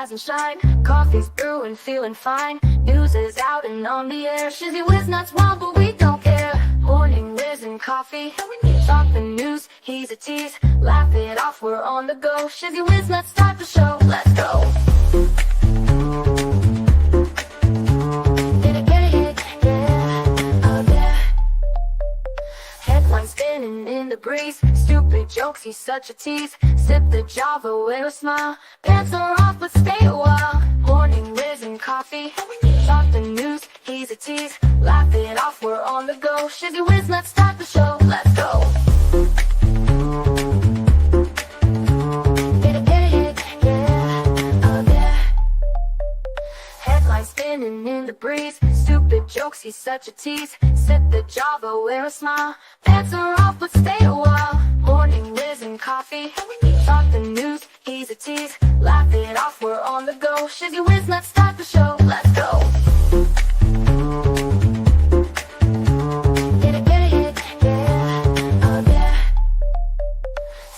rise and shine. Coffee's brewing, feeling fine. News is out and on the air. Shizzy whiz nuts wild, but we don't care. Morning whiz and coffee. Talk the news, he's a tease. Laugh it off, we're on the go. Shizzy whiz nuts, start the show. Let's go. Spinning in the breeze, stupid jokes, he's such a tease. Sip the Java with a smile. Pants are off, but stay a while. Morning whiz and coffee. Talk the news, he's a tease. Laugh it off, we're on the go. Shizzy whiz, let's start the show. Let's go. Headlines spinning in the breeze, stupid jokes, he's such a tease. Sip the Java, wear a smile. Pants are off, but stay a while. Morning whiz and coffee. Talk the news, he's a tease. Laugh it off, we're on the go. Shizzy whiz, let's start the show. Let's go.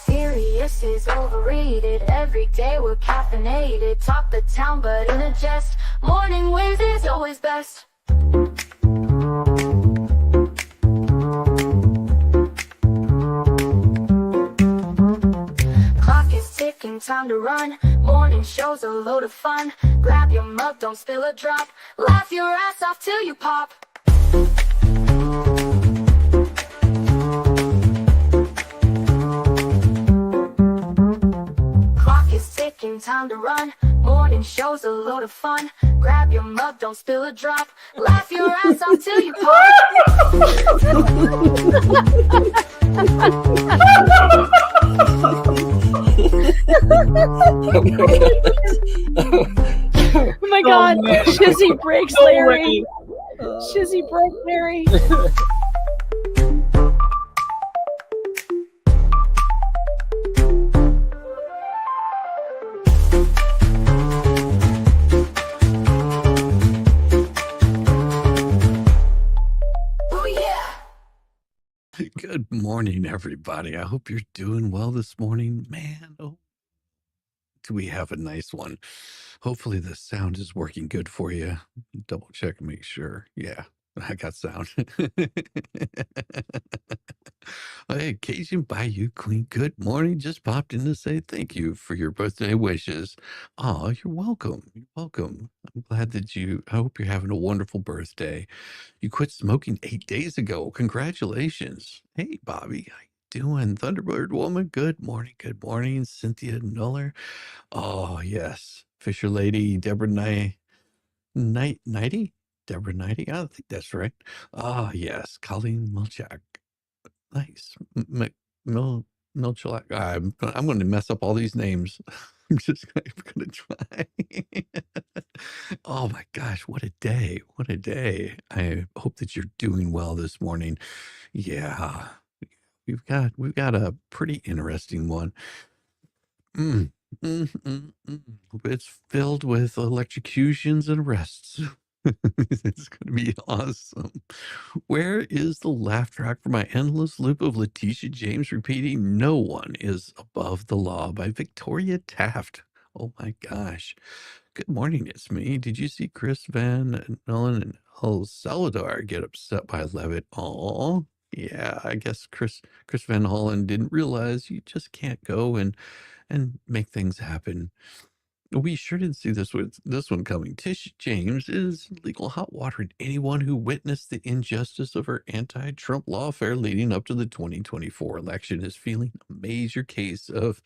Serious is overrated. Every day we're caffeinated. Talk the town, but in a jest. Morning whiz is always best. Clock is ticking, time to run. Morning show's a load of fun. Grab your mug, don't spill a drop. Laugh your ass off till you pop. Clock is ticking, time to run. Morning show's a load of fun. Grab your mug, don't spill a drop. Laugh your ass off till you pop. Oh my god, Shizzy breaks Larry. Shizzy broke Larry. Good morning, everybody. I hope you're doing well this morning. Man, oh, do we have a nice one. Hopefully the sound is working good for you. Double check and make sure. Yeah, I got sound. Hey, Cajun Bayou Queen, good morning. Just popped in to say thank you for your birthday wishes. Oh, you're welcome. You're welcome. I'm glad that I hope you're having a wonderful birthday. You quit smoking 8 days ago. Congratulations. Hey, Bobby. How you doing? Thunderbird Woman, good morning. Good morning. Cynthia Nuller. Oh, yes. Fisher Lady, Deborah Nighty? Deborah Nighty? I think that's right. Ah, yes. Colleen Milchak. Nice. Milchak. I'm going to mess up all these names. I'm just going to try. Oh my gosh, what a day. What a day. I hope that you're doing well this morning. Yeah. We've got a pretty interesting one. Mm, It's filled with electrocutions and arrests. It's going to be awesome. Where is the laugh track for my endless loop of Leticia James repeating "No one is above the law" by Victoria Taft? Oh my gosh. Good morning, it's me. Did you see Chris Van Nolan and Salvador get upset by Levitt? Oh, yeah, I guess Chris Van Hollen didn't realize you just can't go and make things happen. We sure didn't see this one coming. Tish James is legal hot water, and anyone who witnessed the injustice of her anti-Trump lawfare leading up to the 2024 election is feeling a major case of,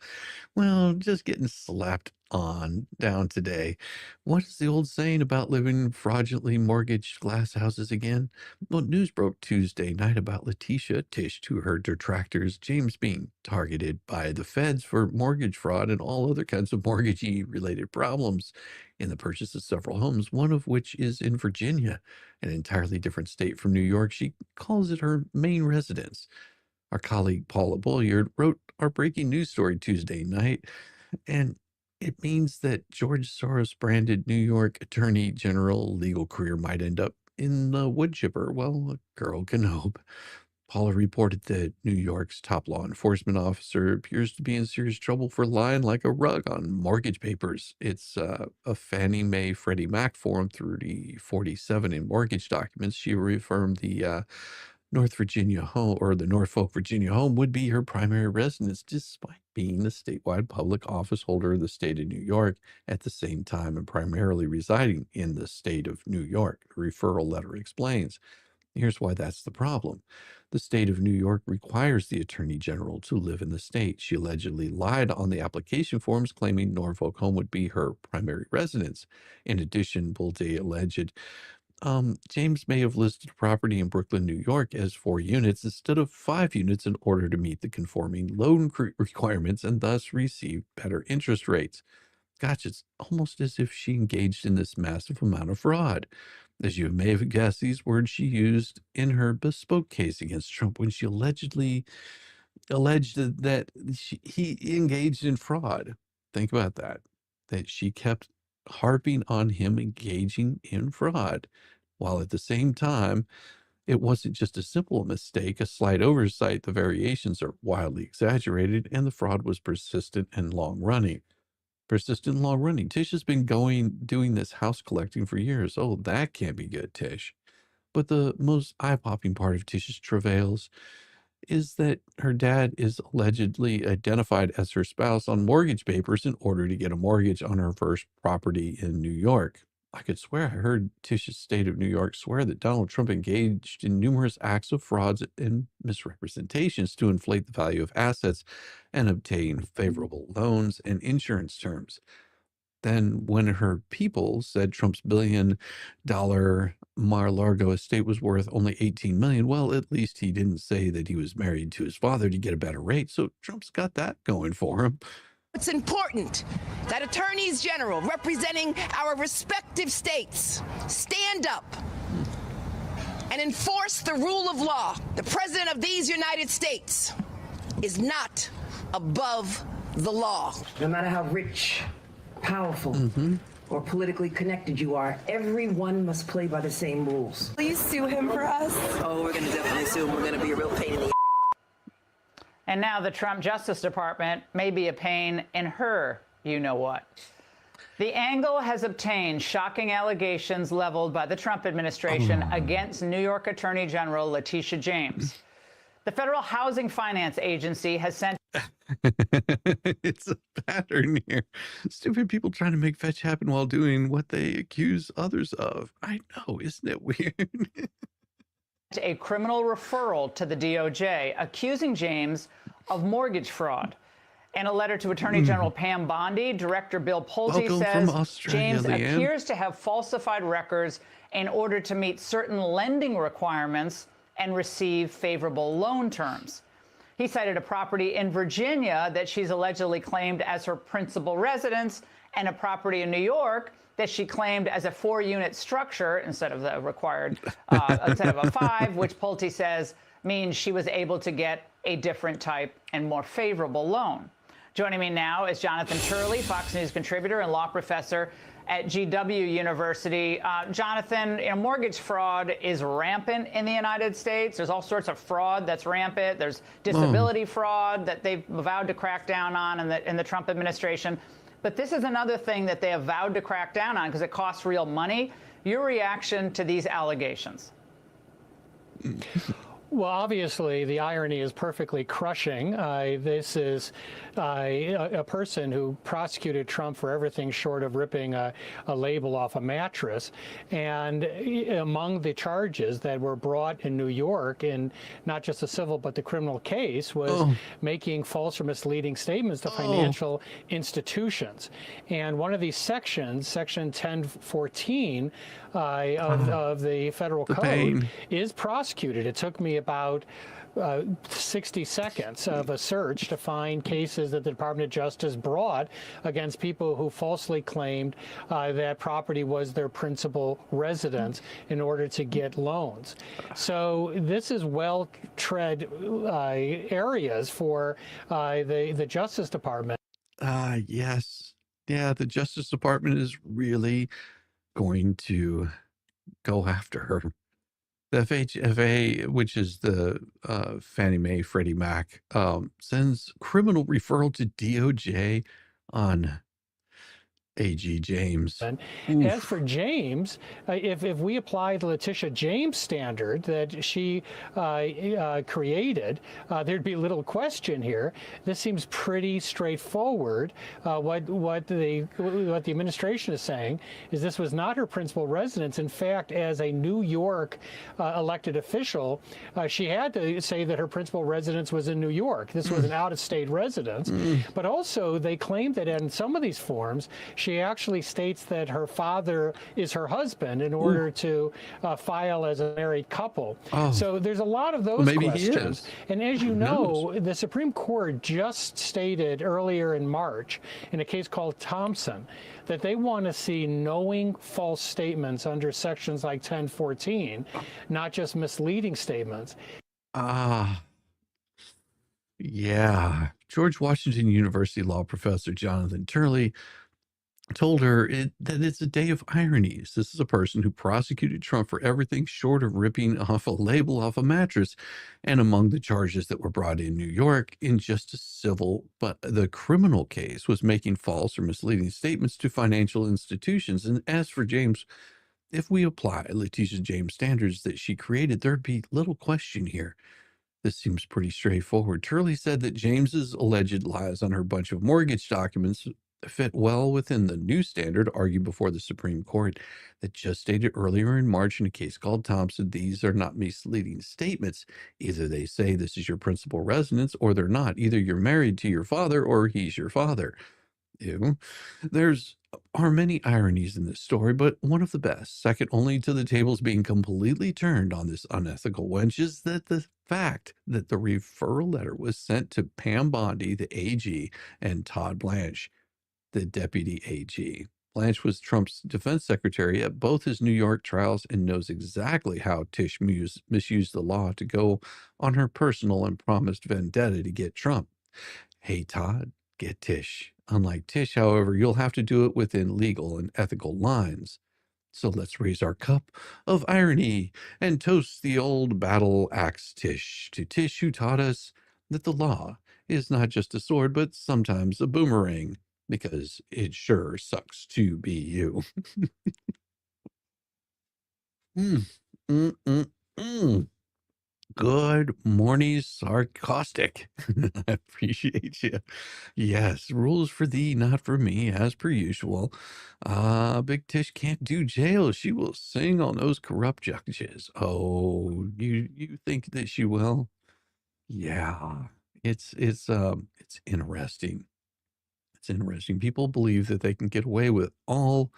well, just getting slapped on down today. What is the old saying about living in fraudulently mortgaged glass houses again? Well, news broke Tuesday night about Leticia, Tish to her detractors, James being targeted by the feds for mortgage fraud and all other kinds of mortgagee-related problems in the purchase of several homes, one of which is in Virginia, an entirely different state from New York. She calls it her main residence. Our colleague Paula Bolliard wrote our breaking news story Tuesday night, and it means that George Soros-branded New York Attorney General legal career might end up in the wood chipper. Well, a girl can hope. Paula reported that New York's top law enforcement officer appears to be in serious trouble for lying like a rug on mortgage papers. It's a Fannie Mae Freddie Mac Form 3047 in mortgage documents. She reaffirmed the North Virginia home or the Norfolk, Virginia home would be her primary residence, despite being the statewide public office holder of the state of New York at the same time and primarily residing in the state of New York. The referral letter explains. Here's why that's the problem. The state of New York requires the attorney general to live in the state. She allegedly lied on the application forms, claiming Norfolk home would be her primary residence. In addition, Pulte alleged James may have listed property in Brooklyn, New York as 4 units instead of 5 units in order to meet the conforming loan requirements and thus receive better interest rates. Gosh, it's almost as if she engaged in this massive amount of fraud. As you may have guessed, these words she used in her bespoke case against Trump when she alleged that he engaged in fraud. Think about that she kept harping on him engaging in fraud, while at the same time, it wasn't just a simple mistake, a slight oversight. The variations are wildly exaggerated, and the fraud was persistent and long-running. Tish has been doing this house collecting for years. Oh, that can't be good, Tish. But the most eye-popping part of Tish's travails is that her dad is allegedly identified as her spouse on mortgage papers in order to get a mortgage on her first property in New York. I could swear I heard Tish's state of New York swear that Donald Trump engaged in numerous acts of frauds and misrepresentations to inflate the value of assets and obtain favorable loans and insurance terms. Then, when her people said Trump's $1 billion Mar-a-Lago estate was worth only $18 million, well, at least he didn't say that he was married to his father to get a better rate. So Trump's got that going for him. It's important that attorneys general representing our respective states stand up and enforce the rule of law. The president of these United States is not above the law. No matter how rich, powerful, or politically connected you are, everyone must play by the same rules. Please sue him for us. Oh, we're going to definitely sue him. We're going to be a real pain in the And now the Trump Justice Department may be a pain in her you-know-what. The angle has obtained shocking allegations leveled by the Trump administration against New York Attorney General Leticia James. The Federal Housing Finance Agency has sent... It's a pattern here. Stupid people trying to make fetch happen while doing what they accuse others of. I know, isn't it weird? a criminal referral to the DOJ accusing James of mortgage fraud. In a letter to Attorney General Pam Bondi, Director Bill Pulte says James appears to have falsified records in order to meet certain lending requirements and receive favorable loan terms. He cited a property in Virginia that she's allegedly claimed as her principal residence and a property in New York that she claimed as a 4-unit structure instead of the required, instead of a 5, which Pulte says means she was able to get a different type and more favorable loan. Joining me now is Jonathan Turley, Fox News contributor and law professor at GW University. Jonathan, mortgage fraud is rampant in the United States. There's all sorts of fraud that's rampant. There's disability fraud that they've vowed to crack down on in the Trump administration. But this is another thing that they have vowed to crack down on because it costs real money. Your reaction to these allegations? Well, obviously, the irony is perfectly crushing. This is a person who prosecuted Trump for everything short of ripping a label off a mattress. And among the charges that were brought in New York, in not just the civil but the criminal case, was making false or misleading statements to financial institutions. And one of these sections, Section 1014 of the federal code, is prosecuted. It took me about 60 seconds of a search to find cases that the Department of Justice brought against people who falsely claimed that property was their principal residence in order to get loans. So this is well-tread areas for the Justice Department. Yes. Yeah, the Justice Department is really going to go after her. The FHFA, which is the Fannie Mae Freddie Mac, sends criminal referral to DOJ on AG James. As for James, if we apply the Leticia James standard that she created, there'd be little question here. This seems pretty straightforward. What the administration is saying is this was not her principal residence. In fact, as a New York elected official, she had to say that her principal residence was in New York. This was an out-of-state residence. But also, they claim that in some of these forms, she actually states that her father is her husband in order to file as a married couple. So there's a lot of those questions. And as you know, the Supreme Court just stated earlier in March in a case called Thompson that they want to see knowing false statements under sections like 1014, not just misleading statements. Yeah. George Washington University law professor Jonathan Turley told her that it's a day of ironies. This is a person who prosecuted Trump for everything short of ripping off a label off a mattress. And among the charges that were brought in New York in just a civil, but the criminal case was making false or misleading statements to financial institutions. And as for James, if we apply Leticia James standards that she created, there'd be little question here. This seems pretty straightforward. Turley said that James's alleged lies on her bunch of mortgage documents fit well within the new standard argued before the Supreme Court that just stated earlier in March in a case called Thompson, these are not misleading statements. Either they say this is your principal residence or they're not. Either you're married to your father or he's your father. Ew. There's are many ironies in this story, but one of the best, second only to the tables being completely turned on this unethical wench, is that the fact that the referral letter was sent to Pam Bondi, the AG, and Todd Blanche, the deputy AG. Blanche was Trump's defense secretary at both his New York trials and knows exactly how Tish misused the law to go on her personal and promised vendetta to get Trump. Hey, Todd, get Tish. Unlike Tish, however, you'll have to do it within legal and ethical lines. So let's raise our cup of irony and toast the old battle axe Tish, to Tish who taught us that the law is not just a sword, but sometimes a boomerang, because it sure sucks to be you. Good morning, sarcastic. I appreciate you. Yes, rules for thee, not for me, as per usual. Big Tish can't do jail. She will sing on those corrupt judges. Oh, you think that she will? Yeah, it's interesting. It's interesting. People believe that they can get away with all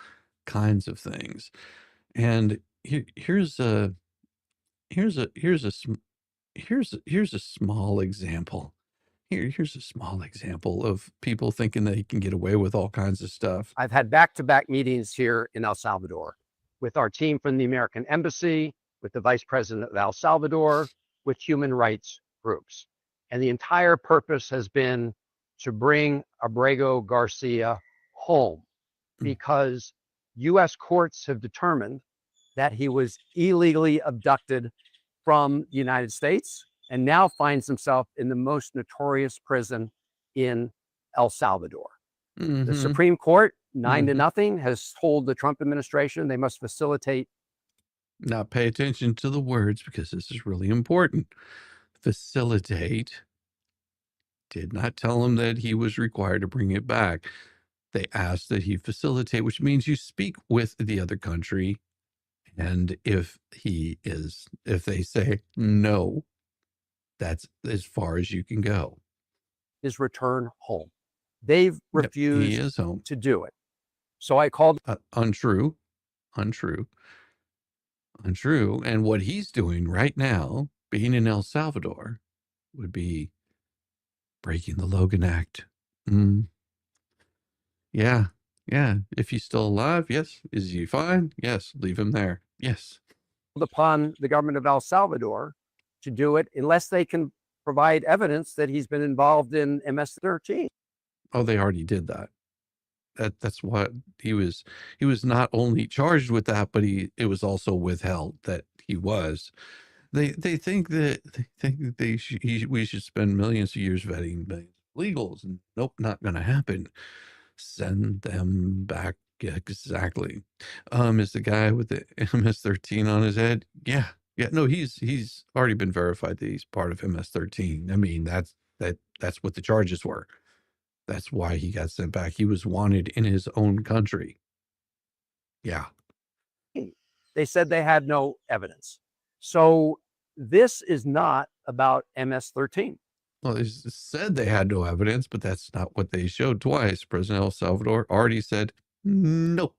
kinds of things. And here's a small example. Here's a small example of people thinking they can get away with all kinds of stuff. I've had back-to-back meetings here in El Salvador with our team from the American Embassy, with the Vice President of El Salvador, with human rights groups. And the entire purpose has been to bring Abrego Garcia home because U.S. courts have determined that he was illegally abducted from the United States and now finds himself in the most notorious prison in El Salvador. The Supreme Court, 9-0, has told the Trump administration they must facilitate. Now pay attention to the words because this is really important. Facilitate. Did not tell him that he was required to bring it back. They asked that he facilitate, which means you speak with the other country. And if they say no, that's as far as you can go. His return home. They've refused he is home. to do it. So I called. Untrue. And what he's doing right now, being in El Salvador, would be breaking the Logan Act. Yeah. If he's still alive, yes. Is he fine? Yes. Leave him there. Yes. Upon the government of El Salvador to do it unless they can provide evidence that he's been involved in MS-13. Oh, they already did that. That's what he was not only charged with that, but it was also withheld that he was. They think that we should spend millions of years vetting millions of illegals, and nope, not going to happen. Send them back. Exactly. Is the guy with the MS-13 on his head? Yeah. No, he's already been verified that he's part of MS-13. I mean, that's what the charges were. That's why he got sent back. He was wanted in his own country. Yeah. They said they had no evidence. So this is not about MS-13. Well, they said they had no evidence, but that's not what they showed twice. President El Salvador already said no.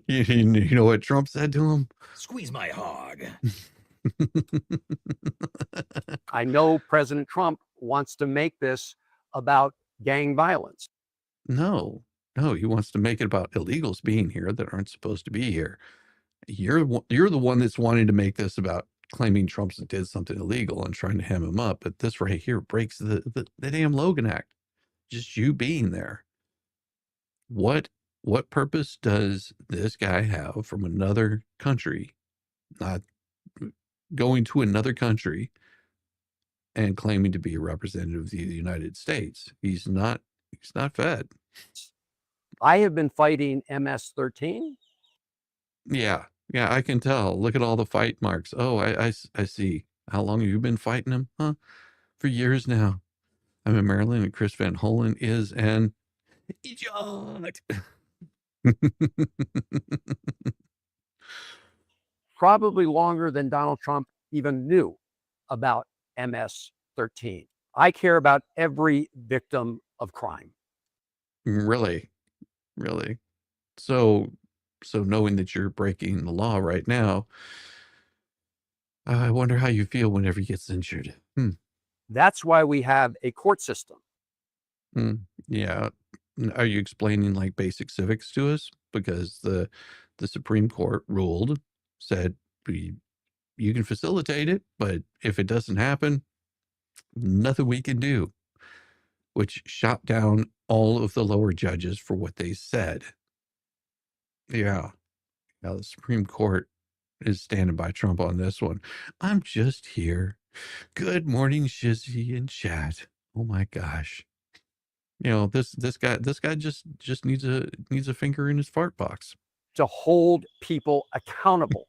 You know what Trump said to him? Squeeze my hog. I know President Trump wants to make this about gang violence. No, he wants to make it about illegals being here that aren't supposed to be here. You're the one that's wanting to make this about claiming Trump did something illegal and trying to hem him up. But this right here breaks the damn Logan Act. Just you being there. What purpose does this guy have from another country, not going to another country and claiming to be a representative of the United States? He's not fed. I have been fighting MS-13. Yeah, I can tell. Look at all the fight marks. Oh, I see. How long have you been fighting him? Huh? For years now. I'm in Maryland, and Chris Van Hollen is an idiot. Probably longer than Donald Trump even knew about MS-13. I care about every victim of crime. Really? So knowing that you're breaking the law right now, I wonder how you feel whenever he gets injured. That's why we have a court system. Yeah. Are you explaining like basic civics to us? Because the Supreme Court said you can facilitate it, but if it doesn't happen, nothing we can do, which shot down all of the lower judges for what they said. Yeah. Now the Supreme Court is standing by Trump on this one. I'm just here. Good morning, Shizzy and chat. Oh my gosh. This guy just needs a finger in his fart box. To hold people accountable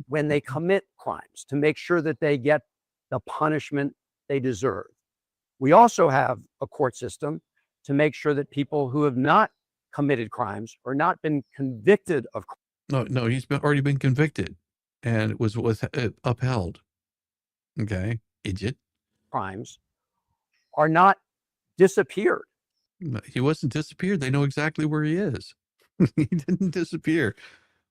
when they commit crimes, to make sure that they get the punishment they deserve. We also have a court system to make sure that people who have not committed crimes or not been convicted of crimes. No, he's already been convicted, and it was upheld. Okay, idiot. Crimes are not disappeared. He wasn't disappeared. They know exactly where he is. He didn't disappear.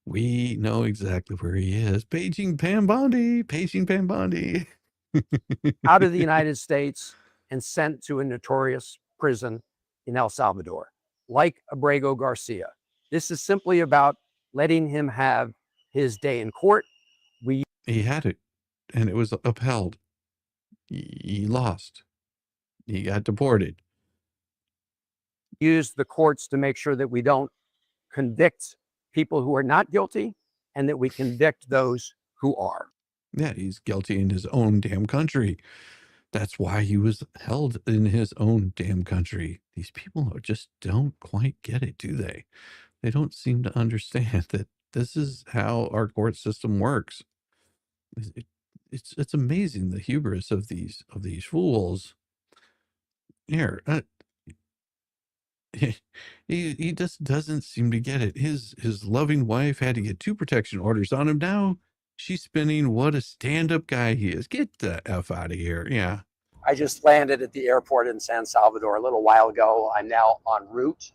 We know exactly where he is. Paging Pam Bondi. Out of the United States and sent to a notorious prison in El Salvador, like Abrego Garcia. This is simply about letting him have his day in court. He had it, and it was upheld. He lost. He got deported. Use the courts to make sure that we don't convict people who are not guilty and that we convict those who are. Yeah, he's guilty in his own damn country. That's why he was held in his own damn country. These people just don't quite get it, do they? They don't seem to understand that this is how our court system works. It's amazing, the hubris of these fools. Here, he just doesn't seem to get it. His loving wife had to get 2 protection orders on him. Now she's spinning what a stand-up guy he is. Get the F out of here. Yeah. I just landed at the airport in San Salvador a little while ago. I'm now en route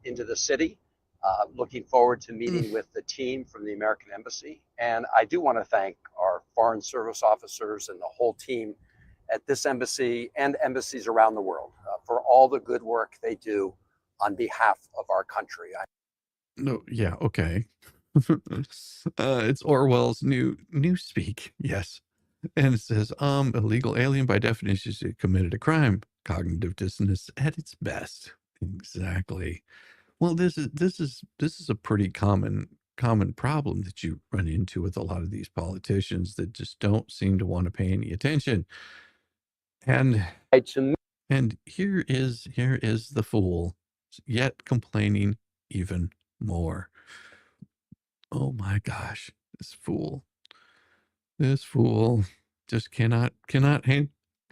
into the city, looking forward to meeting with the team from the American Embassy. And I do want to thank our Foreign Service officers and the whole team at this embassy and embassies around the world for all the good work they do on behalf of our country. No, yeah, okay. It's Orwell's new speak, yes. And it says, illegal alien by definition is committed a crime. Cognitive dissonance at its best. Exactly. Well, this is a pretty common common problem that you run into with a lot of these politicians that just don't seem to want to pay any attention. And here is the fool, yet complaining even more. Oh my gosh, this fool just cannot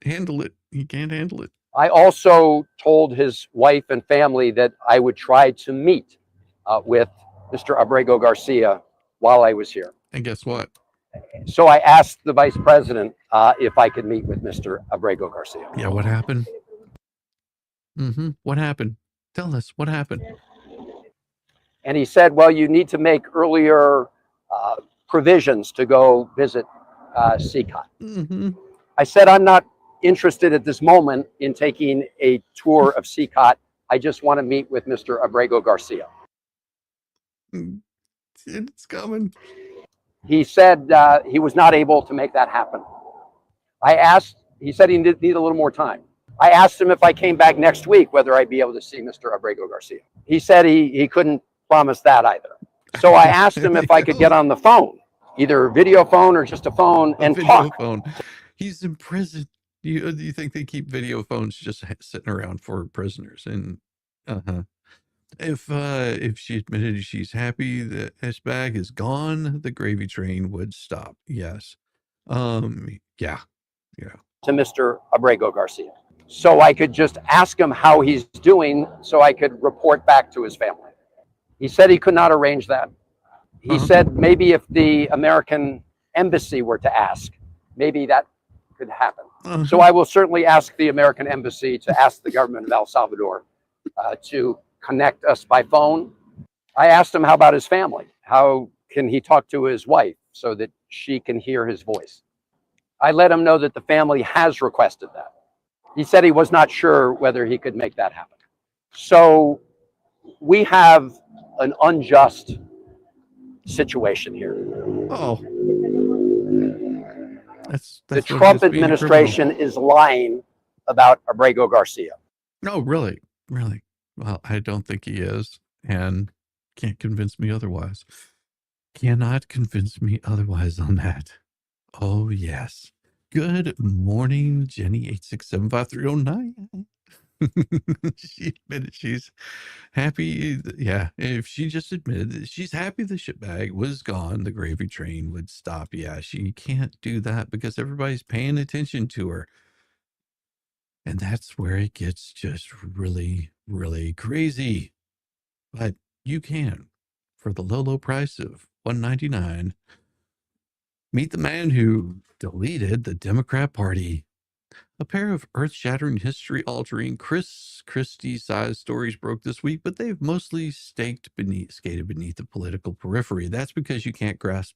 handle it. He can't handle it. I also told his wife and family that I would try to meet with Mr. Abrego Garcia while I was here. And guess what? So I asked the vice president if I could meet with Mr. Abrego Garcia. Yeah, what happened? What happened? Tell us what happened. And he said, well, you need to make earlier provisions to go visit CCOT. I said, I'm not interested at this moment in taking a tour of CCOT. I just want to meet with Mr. Abrego Garcia. It's coming. He said he was not able to make that happen. He said he need a little more time. I asked him if I came back next week, whether I'd be able to see Mr. Abrego Garcia. He said he couldn't promise that either. So I asked him if I could get on the phone, either video phone or just a phone, and talk. Phone. He's in prison. Do you think they keep video phones just sitting around for prisoners? And if she admitted she's happy that his bag is gone, the gravy train would stop. Yes. Yeah. To Mr. Abrego Garcia, so I could just ask him how he's doing, so I could report back to his family. He said he could not arrange that. He said maybe if the American embassy were to ask, maybe that could happen. So I will certainly ask the American embassy to ask the government of El Salvador to connect us by phone. I asked him how about his family? How can he talk to his wife so that she can hear his voice? I let him know that the family has requested that. He said he was not sure whether he could make that happen. So we have an unjust situation here. Oh. That's the Trump administration is lying about Abrego Garcia. No, really? Really? Well, I don't think he is, and can't convince me otherwise. Cannot convince me otherwise on that. Oh, yes. Good morning, Jenny 8675309. She admitted she's happy. Yeah, if she just admitted that she's happy the ship bag was gone, the gravy train would stop. Yeah, she can't do that because everybody's paying attention to her. And that's where it gets just really, really crazy. But you can, for the low, low price of $1.99, meet the man who deleted the Democrat Party. A pair of earth-shattering, history-altering, Christie-sized stories broke this week, but they've mostly skated beneath the political periphery. That's because you can't grasp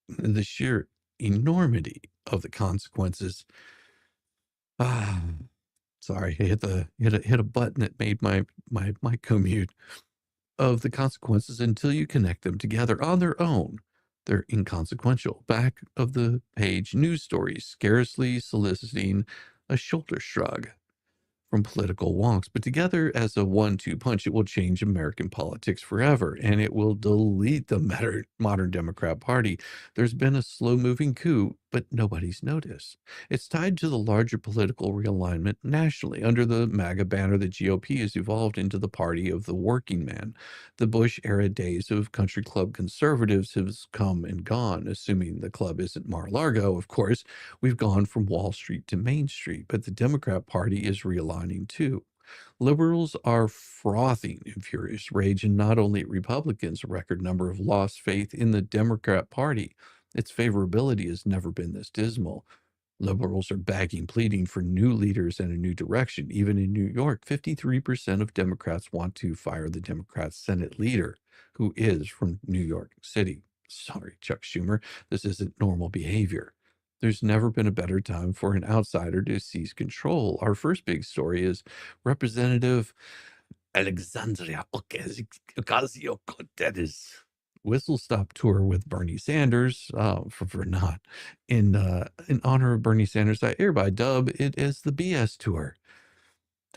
the sheer enormity of the consequences. Sorry, I hit a button that made my mic go mute. Of the consequences until you connect them together on their own. They're inconsequential. Back of the page news stories, scarcely soliciting a shoulder shrug from political wonks, but together as a 1-2 punch, it will change American politics forever, and it will delete the modern Democrat Party. There's been a slow-moving coup, but nobody's noticed. It's tied to the larger political realignment nationally. Under the MAGA banner, the GOP has evolved into the party of the working man. The Bush-era days of country club conservatives have come and gone, assuming the club isn't Mar-a-Lago, of course. We've gone from Wall Street to Main Street, but the Democrat Party is realigning too. Liberals are frothing in furious rage, and not only Republicans, a record number have lost faith in the Democrat Party. Its favorability has never been this dismal. Liberals are begging, pleading for new leaders and a new direction. Even in New York, 53% of Democrats want to fire the Democrat Senate leader, who is from New York City. Sorry, Chuck Schumer, this isn't normal behavior. There's never been a better time for an outsider to seize control. Our first big story is Representative Alexandria Ocasio-Cortez whistle-stop tour with Bernie Sanders, for not. In honor of Bernie Sanders, I hereby dub it as the BS tour.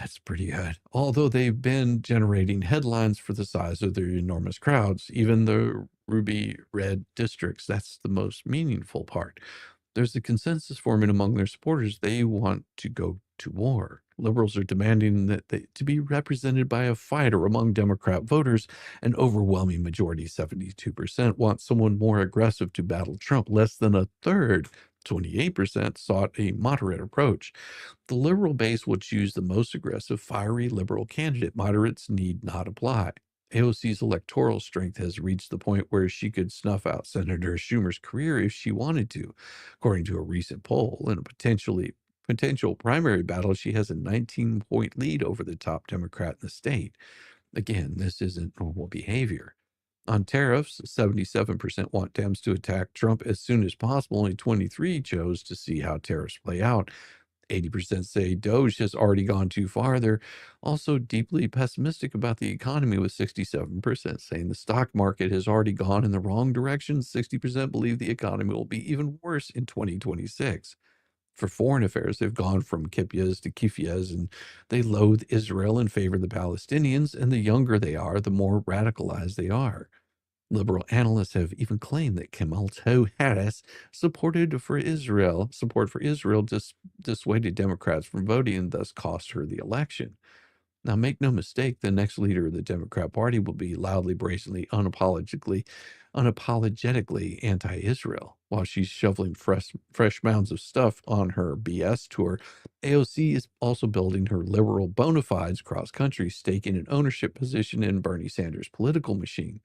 That's pretty good. Although they've been generating headlines for the size of their enormous crowds, even the ruby red districts, that's the most meaningful part. There's a consensus forming among their supporters. They want to go to war. Liberals are demanding that to be represented by a fighter among Democrat voters. An overwhelming majority, 72%, want someone more aggressive to battle Trump. Less than a third, 28%, sought a moderate approach. The liberal base will choose the most aggressive, fiery liberal candidate. Moderates need not apply. AOC's electoral strength has reached the point where she could snuff out Senator Schumer's career if she wanted to. According to a recent poll, in a potential primary battle, she has a 19-point lead over the top Democrat in the state. Again, this isn't normal behavior. On tariffs, 77% want Dems to attack Trump as soon as possible. Only 23 chose to see how tariffs play out. 80% say Doge has already gone too far. They're also deeply pessimistic about the economy, with 67% saying the stock market has already gone in the wrong direction. 60% believe the economy will be even worse in 2026. For foreign affairs, they've gone from kippyas to kifyas, and they loathe Israel and favor the Palestinians. And the younger they are, the more radicalized they are. Liberal analysts have even claimed that Kamala Harris support for Israel dissuaded Democrats from voting and thus cost her the election. Now, make no mistake, the next leader of the Democrat Party will be loudly, brazenly, unapologetically anti-Israel. While she's shoveling fresh mounds of stuff on her BS tour, AOC is also building her liberal bona fides cross-country, staking an ownership position in Bernie Sanders' political machine.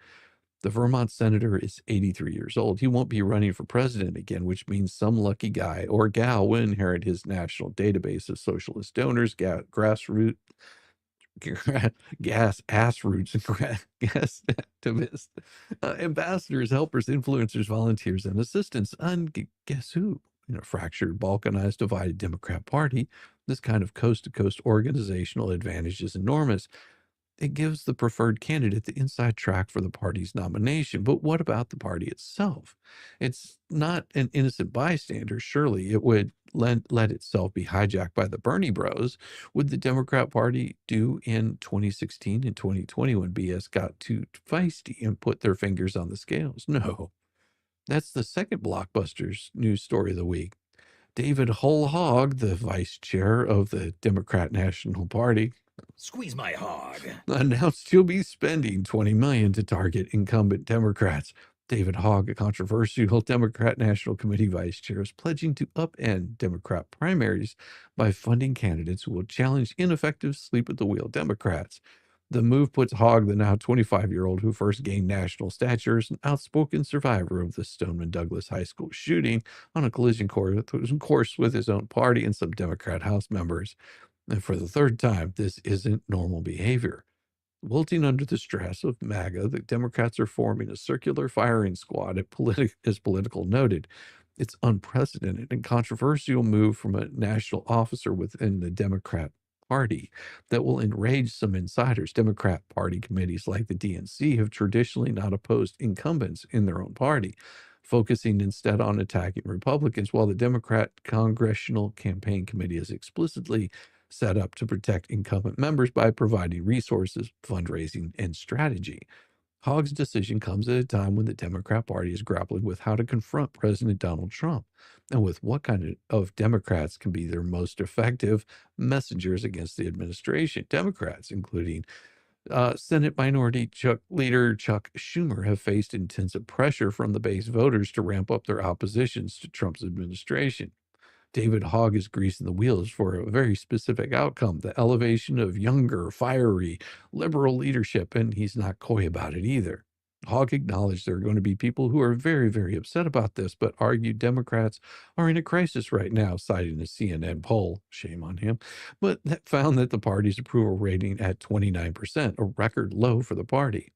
The Vermont senator is 83 years old. He won't be running for president again, which means some lucky guy or gal will inherit his national database of socialist donors, grassroots, gas activists, ambassadors, helpers, influencers, volunteers, and assistants. And guess who? In a fractured, balkanized, divided Democrat Party, this kind of coast-to-coast organizational advantage is enormous. It gives the preferred candidate the inside track for the party's nomination. But what about the party itself? It's not an innocent bystander. Surely it would let itself be hijacked by the Bernie bros. Would the Democrat Party do in 2016 and 2020 when BS got too feisty and put their fingers on the scales? No. That's the second blockbuster's news story of the week. David Whole Hog, the vice chair of the Democrat National Party, squeeze my hog, announced he'll be spending $20 million to target incumbent Democrats. David Hogg, a controversial Democrat National Committee vice chair, is pledging to upend Democrat primaries by funding candidates who will challenge ineffective sleep-at-the-wheel Democrats. The move puts Hogg, the now 25-year-old who first gained national stature as an outspoken survivor of the Stoneman Douglas High School shooting, on a collision course with his own party and some Democrat House members. And for the third time, this isn't normal behavior. Wilting under the stress of MAGA, the Democrats are forming a circular firing squad, as Political noted. It's unprecedented and controversial move from a national officer within the Democrat Party that will enrage some insiders. Democrat Party committees like the DNC have traditionally not opposed incumbents in their own party, focusing instead on attacking Republicans, while the Democrat Congressional Campaign Committee is explicitly set up to protect incumbent members by providing resources, fundraising, and strategy. Hogg's decision comes at a time when the Democrat Party is grappling with how to confront President Donald Trump and with what kind of Democrats can be their most effective messengers against the administration. Democrats, including Senate Minority Leader Chuck Schumer, have faced intensive pressure from the base voters to ramp up their oppositions to Trump's administration. David Hogg is greasing the wheels for a very specific outcome, the elevation of younger, fiery, liberal leadership, and he's not coy about it either. Hogg acknowledged there are going to be people who are very, very upset about this, but argued Democrats are in a crisis right now, citing a CNN poll, shame on him, but that found that the party's approval rating at 29%, a record low for the party.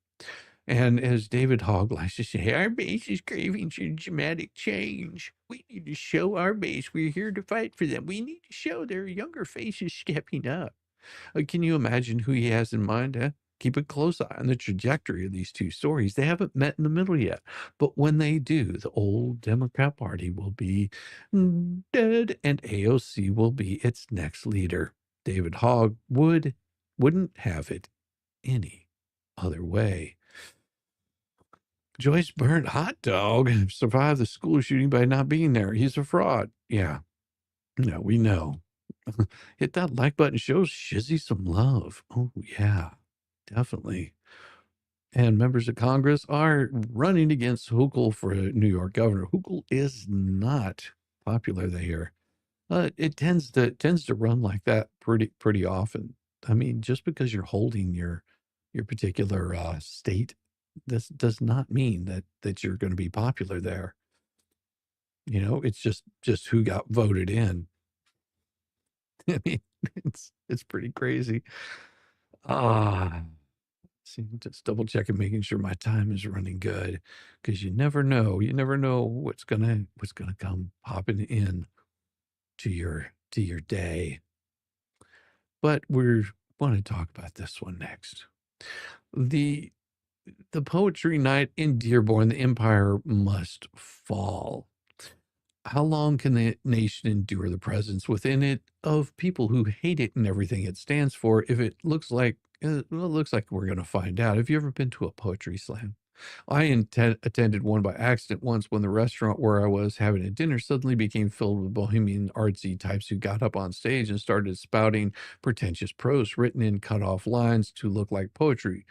And as David Hogg likes to say, our base is craving some dramatic change. We need to show our base we're here to fight for them. We need to show their younger faces stepping up. Can you imagine who he has in mind? Huh? Keep a close eye on the trajectory of these two stories. They haven't met in the middle yet. But when they do, the old Democrat Party will be dead and AOC will be its next leader. David Hogg wouldn't have it any other way. Joyce Burnt hot dog survived the school shooting by not being there. He's a fraud. Yeah. No, we know. Hit that like button. Show Shizzy some love. Oh, yeah. Definitely. And members of Congress are running against Hochul for New York governor. Hochul is not popular there. It tends to run like that pretty often. I mean, just because you're holding your particular state, this does not mean that you're going to be popular there. You know, it's just who got voted in. I mean, it's pretty crazy. See, just double checking, making sure my time is running good, because you never know. You never know what's gonna come popping in to your day. But we want to talk about this one next. The poetry night in Dearborn, the empire must fall. How long can the nation endure the presence within it of people who hate it and everything it stands for? If it looks like, well, it looks like we're going to find out. Have you ever been to a poetry slam? I attended one by accident once when the restaurant where I was having a dinner suddenly became filled with bohemian artsy types who got up on stage and started spouting pretentious prose written in cut-off lines to look like poetry.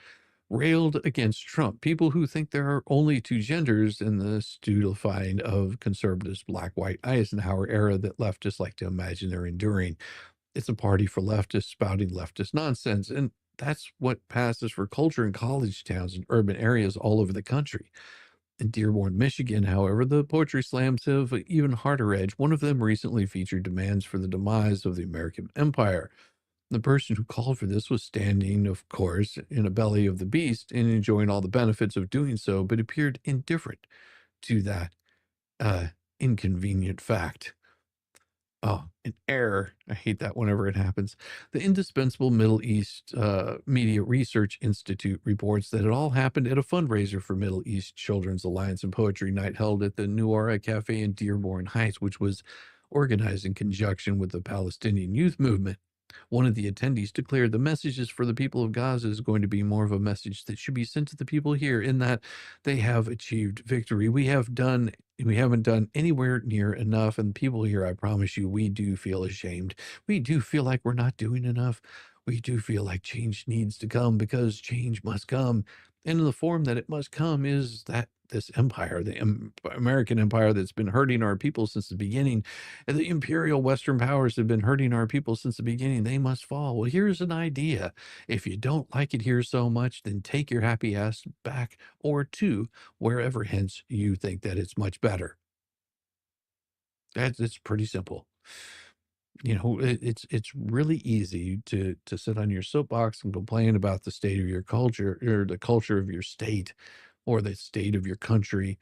Railed against Trump, people who think there are only two genders in the stultifying of conservatives, black, white, Eisenhower era that leftists like to imagine they're enduring. It's a party for leftists spouting leftist nonsense, and that's what passes for culture in college towns and urban areas all over the country. In Dearborn, Michigan, however, the poetry slams have an even harder edge. One of them recently featured demands for the demise of the American empire. The person who called for this was standing, of course, in a belly of the beast and enjoying all the benefits of doing so, but appeared indifferent to that inconvenient fact. Oh, an error. I hate that whenever it happens. The indispensable Middle East Media Research Institute reports that it all happened at a fundraiser for Middle East Children's Alliance and Poetry Night held at the Nuara Cafe in Dearborn Heights, which was organized in conjunction with the Palestinian Youth Movement. One of the attendees declared the messages for the people of Gaza is going to be more of a message that should be sent to the people here in that they have achieved victory. We haven't done anywhere near enough. And people here, I promise you, we do feel ashamed. We do feel like we're not doing enough. We do feel like change needs to come because change must come. And in the form that it must come is that this empire, the American empire that's been hurting our people since the beginning, and the imperial Western powers have been hurting our people since the beginning, they must fall. Well, here's an idea. If you don't like it here so much, then take your happy ass back or to wherever hence you think that it's much better. It's pretty simple. You know, it's really easy to sit on your soapbox and complain about the state of your culture or the culture of your state or the state of your country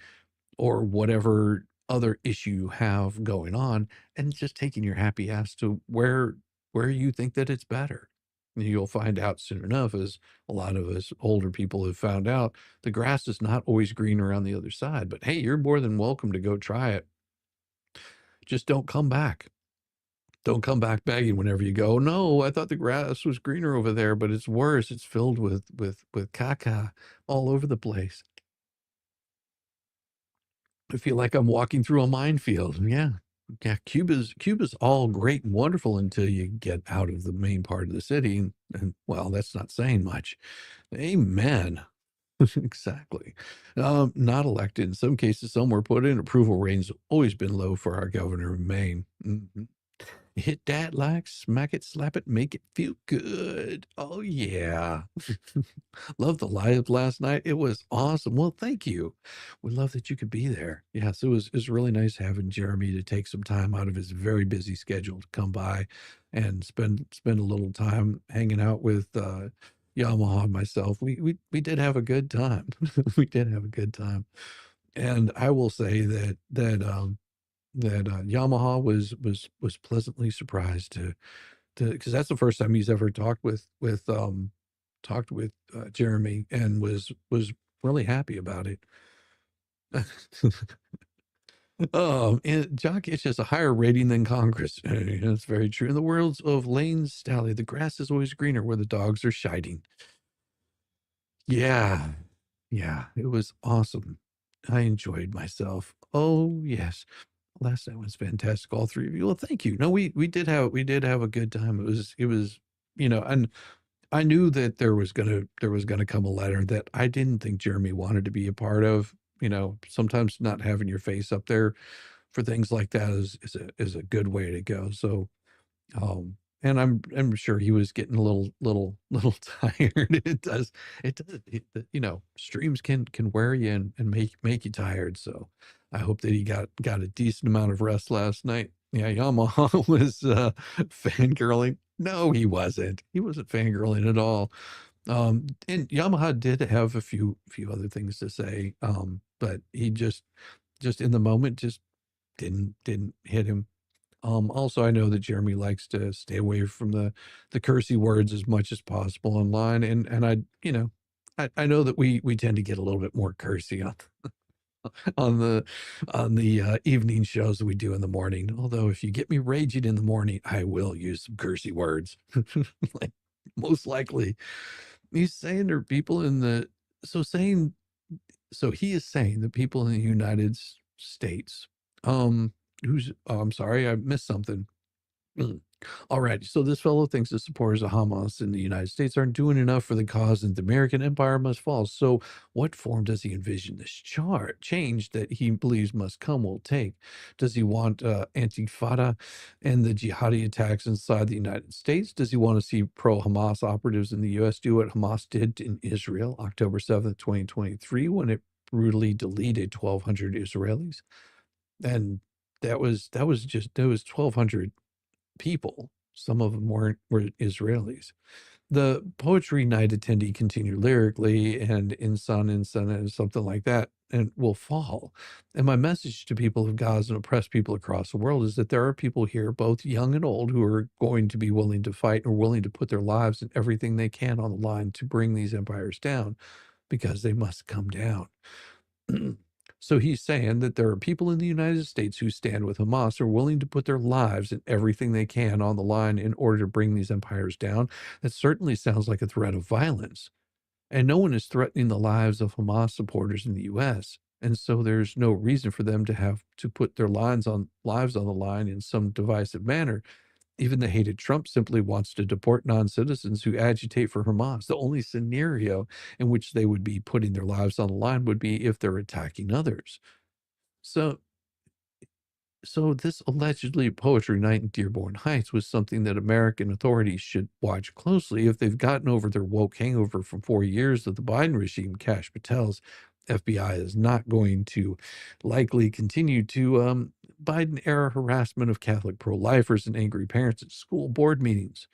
or whatever other issue you have going on, and just taking your happy ass to where you think that it's better. And you'll find out soon enough, as a lot of us older people have found out, the grass is not always greener on the other side. But hey, you're more than welcome to go try it. Just don't come back. Don't come back begging whenever you go. No, I thought the grass was greener over there, but it's worse. It's filled with caca all over the place. I feel like I'm walking through a minefield. Yeah. Cuba's all great and wonderful until you get out of the main part of the city. And well, that's not saying much. Amen. Exactly. Not elected. In some cases, some were put in. Approval ratings always been low for our governor of Maine. Hit that like, smack it, slap it, make it feel good. Oh, yeah. Love the live last night. It was awesome. Well, thank you. We love that you could be there. Yes, it was really nice having Jeremy to take some time out of his very busy schedule to come by and spend a little time hanging out with Yamaha and myself. We did have a good time. We did have a good time. And I will say that Yamaha was pleasantly surprised to because that's the first time he's ever talked with Jeremy and was really happy about it. And Jock Itch has a higher rating than Congress. That's very true. In the words of Lane Staley, the grass is always greener where the dogs are shining. Yeah. Yeah. It was awesome. I enjoyed myself. Oh, yes. Last night was fantastic. All three of you. Well, thank you. No, we did have a good time. It was, and I knew that there was gonna come a letter that I didn't think Jeremy wanted to be a part of. Sometimes not having your face up there for things like that is a good way to go. So, and I'm sure he was getting a little tired. Streams can wear you and make you tired. So I hope that he got a decent amount of rest last night. Yeah, Yamaha was fangirling. No, he wasn't. He wasn't fangirling at all. And Yamaha did have a few other things to say. But he just in the moment just didn't hit him. Also, I know that Jeremy likes to stay away from the cursey words as much as possible online, and I know that we tend to get a little bit more cursey on the evening shows that we do in the morning. Although if you get me raging in the morning, I will use some cursey words. Like, most likely. He's saying there are people he is saying that people in the United States, I'm sorry, I missed something. All right, so this fellow thinks the supporters of Hamas in the United States aren't doing enough for the cause and the American empire must fall. So what form does he envision this change that he believes must come will take? Does he want Antifada and the jihadi attacks inside the United States? Does he want to see pro-Hamas operatives in the U.S. do what Hamas did in Israel October 7th, 2023, when it brutally deleted 1,200 Israelis? And that was 1,200 people. Some of them were Israelis. The poetry night attendee continued lyrically, and insan and something like that, and will fall. And my message to people of Gaza and oppressed people across the world is that there are people here, both young and old, who are going to be willing to fight or willing to put their lives and everything they can on the line to bring these empires down, because they must come down. So he's saying that there are people in the United States who stand with Hamas, are willing to put their lives and everything they can on the line in order to bring these empires down. That certainly sounds like a threat of violence. And no one is threatening the lives of Hamas supporters in the U.S. And so there's no reason for them to have to put their lives on the line in some divisive manner. Even the hated Trump simply wants to deport non-citizens who agitate for Hamas. The only scenario in which they would be putting their lives on the line would be if they're attacking others. So this allegedly poetry night in Dearborn Heights was something that American authorities should watch closely if they've gotten over their woke hangover from 4 years of the Biden regime. Kash Patel's FBI is not going to likely continue to Biden-era harassment of Catholic pro-lifers and angry parents at school board meetings.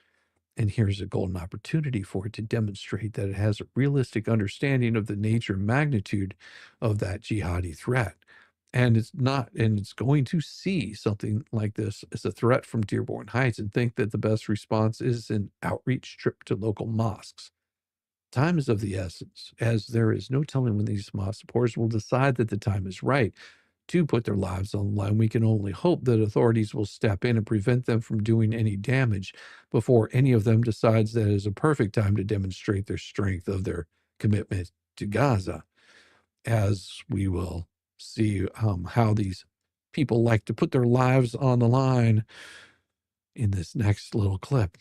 And here's a golden opportunity for it to demonstrate that it has a realistic understanding of the nature and magnitude of that jihadi threat. And it's going to see something like this as a threat from Dearborn Heights and think that the best response is an outreach trip to local mosques. Time is of the essence, as there is no telling when these Hamas supporters will decide that the time is right to put their lives on the line. We can only hope that authorities will step in and prevent them from doing any damage before any of them decides that it is a perfect time to demonstrate their strength of their commitment to Gaza, as we will see how these people like to put their lives on the line in this next little clip.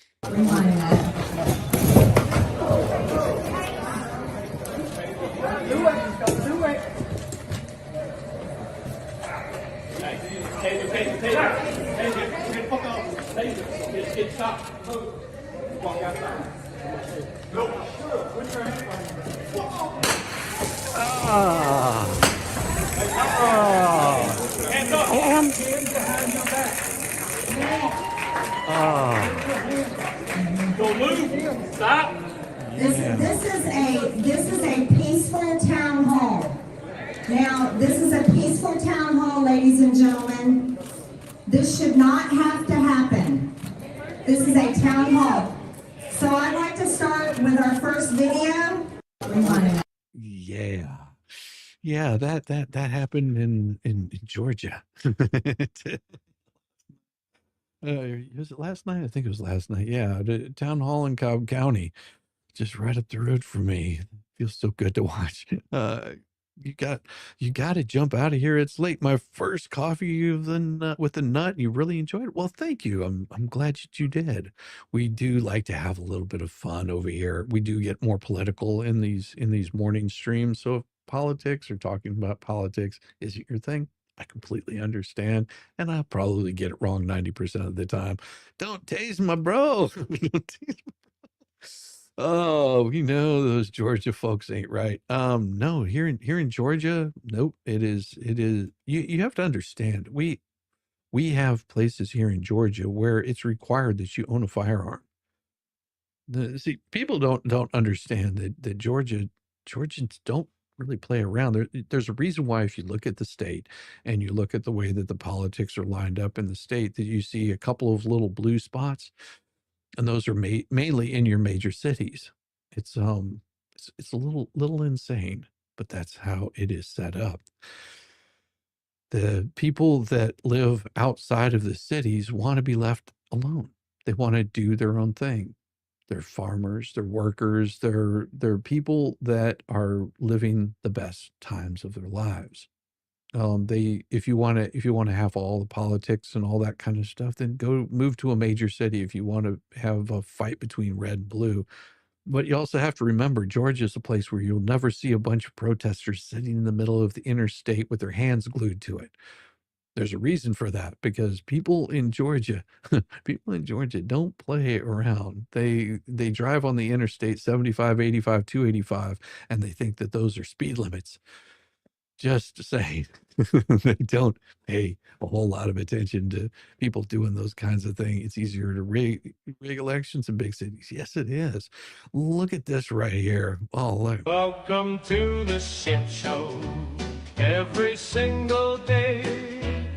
Stop. This is a peaceful town hall. Now, this is a peaceful town hall, ladies and gentlemen. This should not have to happen. This is a town hall. So I'd like to start with our first video. Yeah. Yeah, that happened in Georgia. Was it last night? I think it was last night. Yeah, the town hall in Cobb County, just right up the road from me. Feels so good to watch. You got you got to jump out of here. It's late. My first coffee with the nut. You really enjoyed it. Well, thank you. I'm glad that you did. We do like to have a little bit of fun over here. We do get more political in these morning streams. So if politics or talking about politics isn't your thing, I completely understand, and I'll probably get it wrong 90% of the time. Don't tase my bro. Don't tase Oh, those Georgia folks ain't right. No, here in Georgia, nope, it is you have to understand, we have places here in Georgia where it's required that you own a firearm. See, people don't understand that Georgians don't really play around. There's a reason why if you look at the state and you look at the way that the politics are lined up in the state, that you see a couple of little blue spots, and those are mainly in your major cities. It's it's a little insane, but that's how it is set up. The people that live outside of the cities want to be left alone. They want to do their own thing. They're farmers, they're workers, they're people that are living the best times of their lives. If you wanna have all the politics and all that kind of stuff, then go move to a major city if you wanna have a fight between red and blue. But you also have to remember, Georgia is a place where you'll never see a bunch of protesters sitting in the middle of the interstate with their hands glued to it. There's a reason for that, because people in Georgia don't play around. They drive on the interstate 75, 85, 285, and they think that those are speed limits. Just to say, they don't pay a whole lot of attention to people doing those kinds of things. It's easier to rig elections in big cities. Yes, it is. Look at this right here. Oh, look. Welcome to the shit show. Every single day,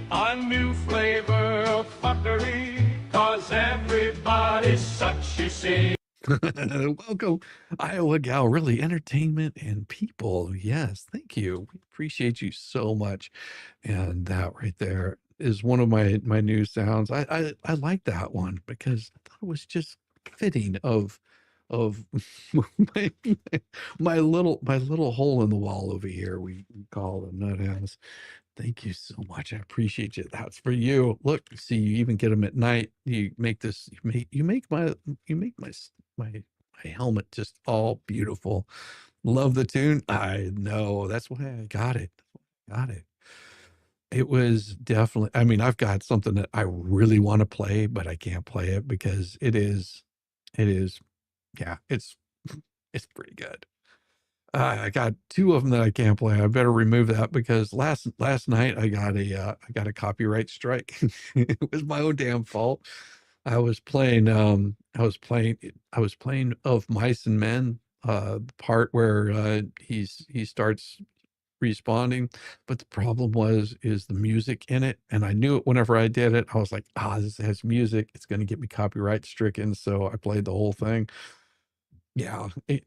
a new flavor of fuckery, 'cause everybody's such, you see. Welcome, Iowa Gal. Really, entertainment and people. Yes, thank you. We appreciate you so much. And that right there is one of my new sounds. I like that one because I thought it was just fitting of my my little hole in the wall over here. We call the nut house. Thank you so much. I appreciate you. That's for you. Look, see, you even get them at night. You make this. You make my helmet just all beautiful. Love the tune. I know. That's why I got it. Got it. It was definitely. I mean, I've got something that I really want to play, but I can't play it because it is. It is. Yeah, it's pretty good. I got two of them that I can't play. I better remove that because last night I got a copyright strike. It was my own damn fault. I was playing Of Mice and Men, the part where he starts responding, but the problem is the music in it, and I knew it whenever I did it. I was like, this has music. It's going to get me copyright stricken. So I played the whole thing. Yeah, I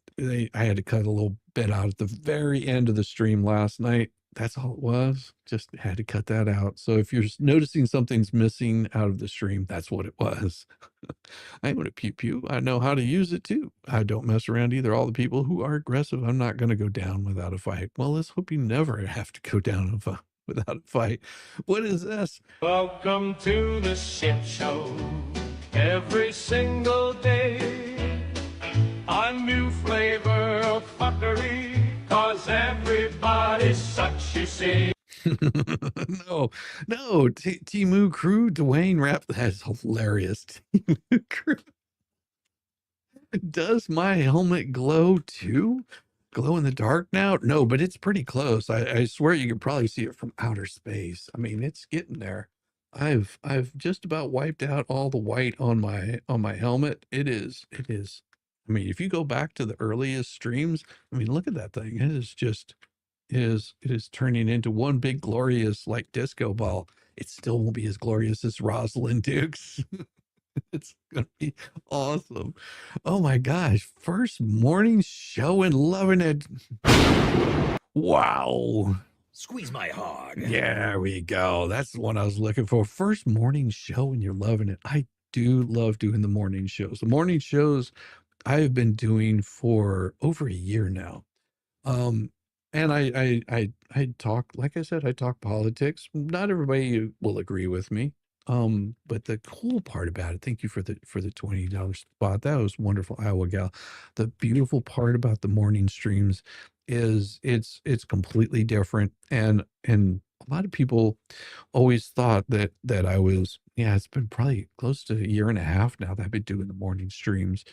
had to cut a little bit out at the very end of the stream last night. That's all it was. Just had to cut that out. So if you're noticing something's missing out of the stream, that's what it was. I want to pew pew. I know how to use it too. I don't mess around either. All the people who are aggressive, I'm not going to go down without a fight. Well, let's hope you never have to go down without a fight. What is this? Welcome to the shit show. Every single day, a new flavor of fuckery, 'cause everybody's such, you see. No, Timu Crew, Dwayne Rap. That's hilarious. Timu Crew. Does my helmet glow too? Glow in the dark now? No, but it's pretty close. I swear you could probably see it from outer space. I mean, it's getting there. I've just about wiped out all the white on my helmet. It is. I mean, if you go back to the earliest streams, I mean, look at that thing. It is just it is turning into one big glorious like disco ball. It still won't be as glorious as Rosalind Dukes. It's gonna be awesome. Oh my gosh. First morning show and loving it. Wow. Squeeze my hog. There we go. That's the one I was looking for. First morning show, and you're loving it. I do love doing the morning shows. The morning shows I have been doing for over a year now. And I talk, like I said, I talk politics. Not everybody will agree with me. But the cool part about it, thank you for the $20 spot. That was wonderful, Iowa gal. The beautiful part about the morning streams is it's completely different. And a lot of people always thought that I was, yeah, it's been probably close to a year and a half now that I've been doing the morning streams.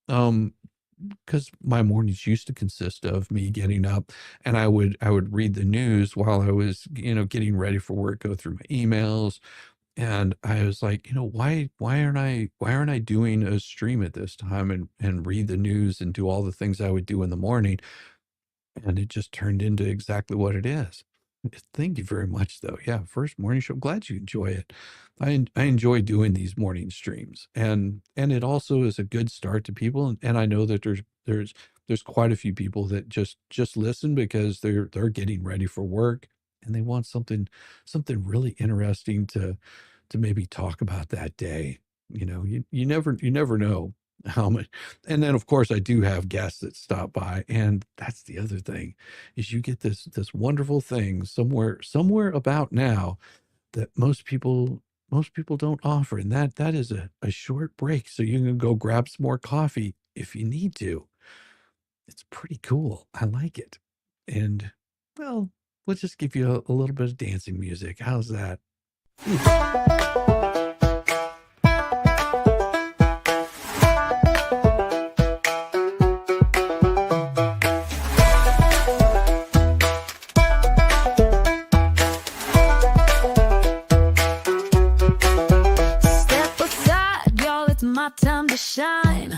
Because my mornings used to consist of me getting up and I would read the news while I was, getting ready for work, go through my emails. And I was like, why aren't I doing a stream at this time and read the news and do all the things I would do in the morning? And it just turned into exactly what it is. Thank you very much, though. Yeah, first morning show. Glad you enjoy it. I enjoy doing these morning streams, and it also is a good start to people. And I know that there's quite a few people that just listen because they're getting ready for work and they want something really interesting to maybe talk about that day. You never know how much. And then of course I do have guests that stop by, and that's the other thing, is you get this wonderful thing somewhere about now that most people don't offer, and that is a short break so you can go grab some more coffee if you need to. It's pretty cool. I like it. And well, let's just give you a little bit of dancing music. How's that? Step aside, y'all, it's my time to shine.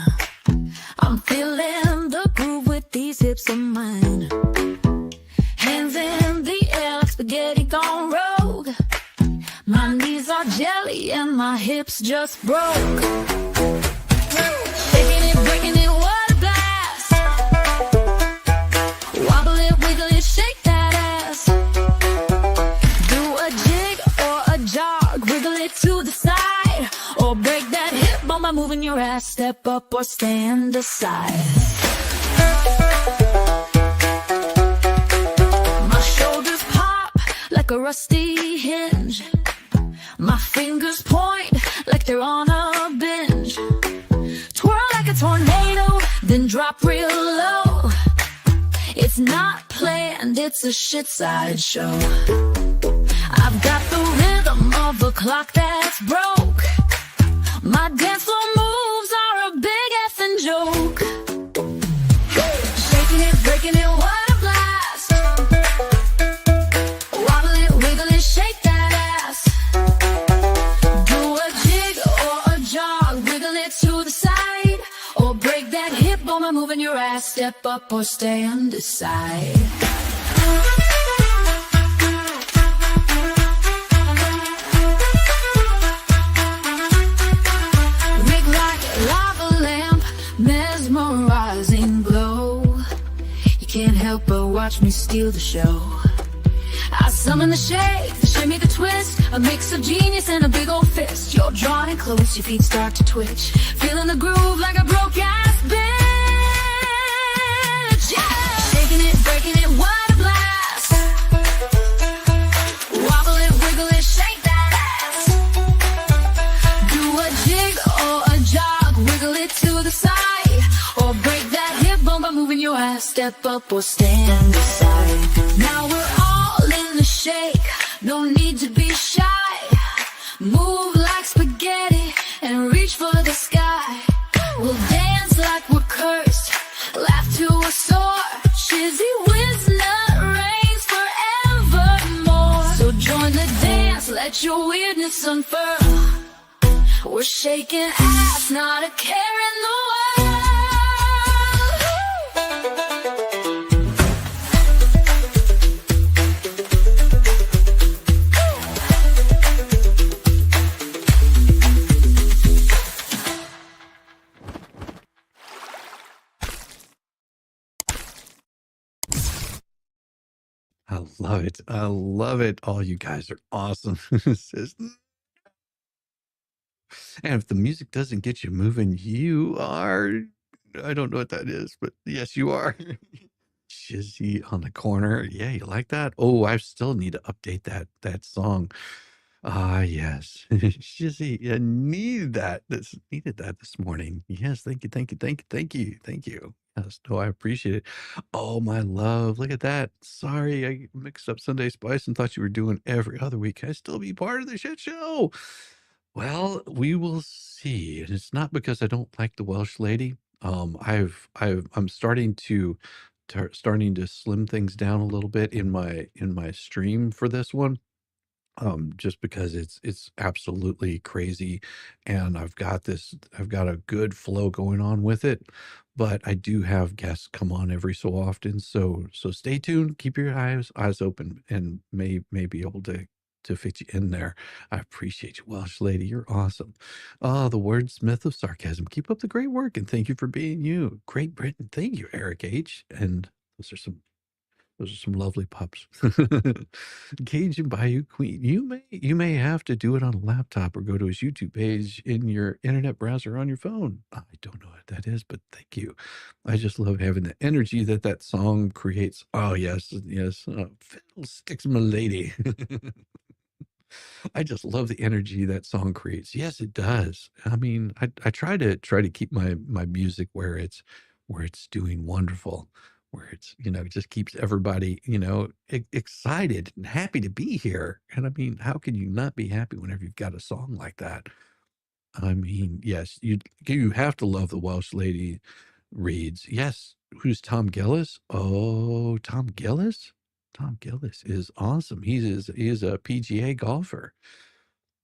I'm feeling the groove with these hips of mine. Hands in the air like spaghetti gone rogue. My knees are jelly and my hips just broke. Shaking it, breaking it, what a blast. Wobble it, wiggle it, shake that ass. Do a jig or a jog, wiggle it to the side, or break that hip bone by moving your ass. Step up or stand aside. My shoulders pop like a rusty hinge. My fingers point like they're on a binge. Twirl like a tornado, then drop real low. It's not planned, it's a shit sideshow. I've got the rhythm of a clock that's broke. My dance floor moves are a big effing joke. Shaking it, breaking it, what a blast. Wobble it, wiggle it, shake that ass. Do a jig or a jog, wiggle it to the side, or break that hip bone by moving your ass. Step up or stand aside. Mesmerizing glow. You can't help but watch me steal the show. I summon the shake, the shimmy, the twist, a mix of genius and a big old fist. You're drawn in close, your feet start to twitch, feeling the groove like a broke ass bitch. Yeah. Shaking it, breaking it, what a blast. Wobble it, wiggle it, shake that ass. Do a jig or a jog, wiggle it to the side, or break that hip bone by moving your ass. Step up or stand aside. Now we're all in the shake, no need to be shy. Move like spaghetti and reach for the sky. We'll dance like we're cursed, laugh to a sore. Chizzy whiz nut reigns forevermore. So join the dance, let your weirdness unfurl. We're shaking ass, not a care in the world. I love it. I love it. All you guys are awesome. It says, and if the music doesn't get you moving, you are, I don't know what that is, but yes, you are. Shizzy on the corner. Yeah, you like that? Oh, I still need to update that song. Ah, yes. Shizzy, I needed that. Needed that this morning. Yes, thank you, thank you, thank you, thank you, thank you. Yes, no, I appreciate it. Oh, my love, look at that. Sorry, I mixed up Sunday Spice and thought you were doing every other week. Can I still be part of the shit show? Well, we will see. And it's not because I don't like the Welsh lady. I'm starting to slim things down a little bit in my stream for this one, just because it's absolutely crazy, and I've got a good flow going on with it, but I do have guests come on every so often, so stay tuned, keep your eyes open, and may be able to fit you in there. I appreciate you, Welsh lady. You're awesome. The wordsmith of sarcasm. Keep up the great work, and thank you for being you. Great Britain. Thank you, Eric H. And those are some lovely pups. Cajun Bayou Queen. You may have to do it on a laptop or go to his YouTube page in your internet browser on your phone. I don't know what that is, but thank you. I just love having the energy that song creates. Oh, yes, yes. Fiddlesticks, my lady. I just love the energy that song creates. Yes, it does. I mean, I try to keep my music where it's doing wonderful, where it's, it just keeps everybody, excited and happy to be here. And I mean, how can you not be happy whenever you've got a song like that? I mean, yes, you have to love the Welsh lady reads. Yes, who's Tom Gillis? Oh, Tom Gillis? Tom Gillis is awesome. He is a PGA golfer.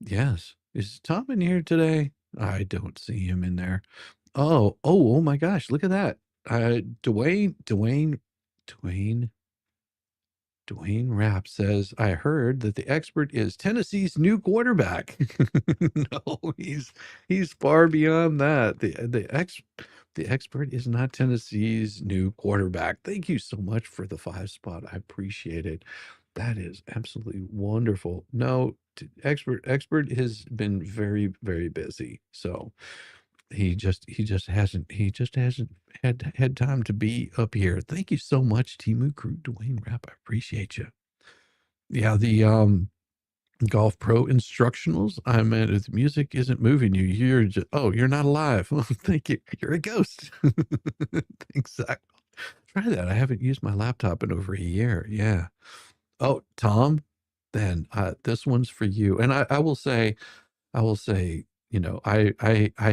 Yes. Is Tom in here today? I don't see him in there. Oh my gosh, look at that. Dwayne Rapp says, I heard that the expert is Tennessee's new quarterback. No, he's far beyond that. The expert is not Tennessee's new quarterback. Thank you so much for the 5 spot. I appreciate it. That is absolutely wonderful. No, expert has been very, very busy. So he just hasn't had time to be up here. Thank you so much, Timu Crew, Dwayne Rapp. I appreciate you. Yeah, the Golf Pro instructionals. I mean, if the music isn't moving you, you're not alive. Oh, thank you. You're a ghost. Exactly. Try that. I haven't used my laptop in over a year. Yeah. Oh, Tom, then this one's for you. And I will say, I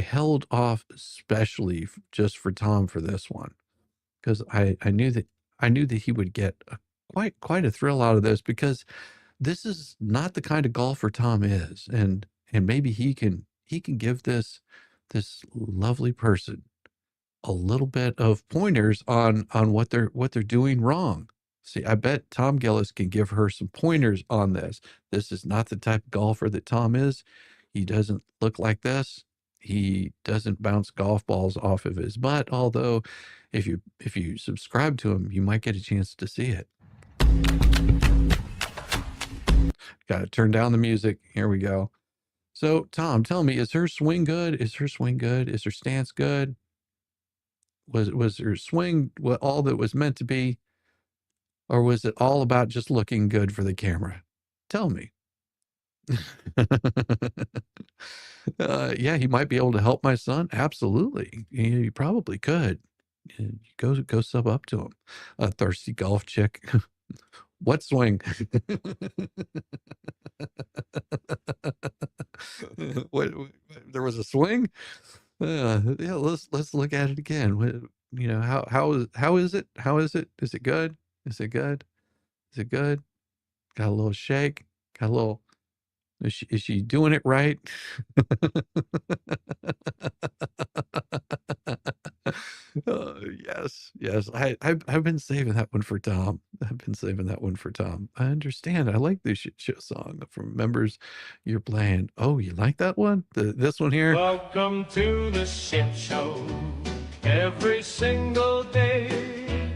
held off especially just for Tom for this one, because I knew that he would get quite a thrill out of this, because this is not the kind of golfer Tom is, and maybe he can give this lovely person a little bit of pointers on what they're doing wrong. See, I bet Tom Gillis can give her some pointers on this. This is not the type of golfer that Tom is. He doesn't look like this. He doesn't bounce golf balls off of his butt, although if you subscribe to him, you might get a chance to see it. Got to turn down the music. Here we go. So, Tom, tell me, is her swing good? Is her stance good? Was her swing all that was meant to be? Or was it all about just looking good for the camera? Tell me. Yeah, he might be able to help my son. Absolutely. You probably could. Go sub up to him. A thirsty golf chick. What swing? What, there was a swing? Yeah, let's look at it again. How is it? Is it good? Is it good? Is it good? Got a little shake. Got a little. Is she doing it right? Yes. I've been saving that one for Tom. I understand. I like this shit show song from members you're playing. Oh, you like that one? This one here? Welcome to the shit show. Every single day,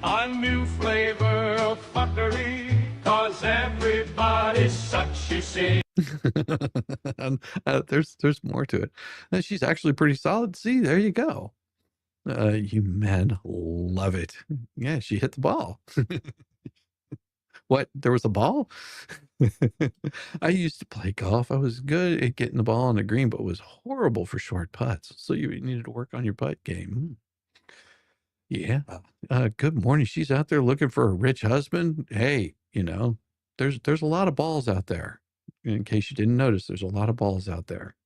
a new flavor of fuckery. And, there's more to it. And she's actually pretty solid. See, there you go. You men love it. Yeah, she hit the ball. What? There was a ball? I used to play golf. I was good at getting the ball on the green, but was horrible for short putts. So you needed to work on your putt game. Yeah. Good morning. She's out there looking for a rich husband. Hey, there's a lot of balls out there. In case you didn't notice, there's a lot of balls out there.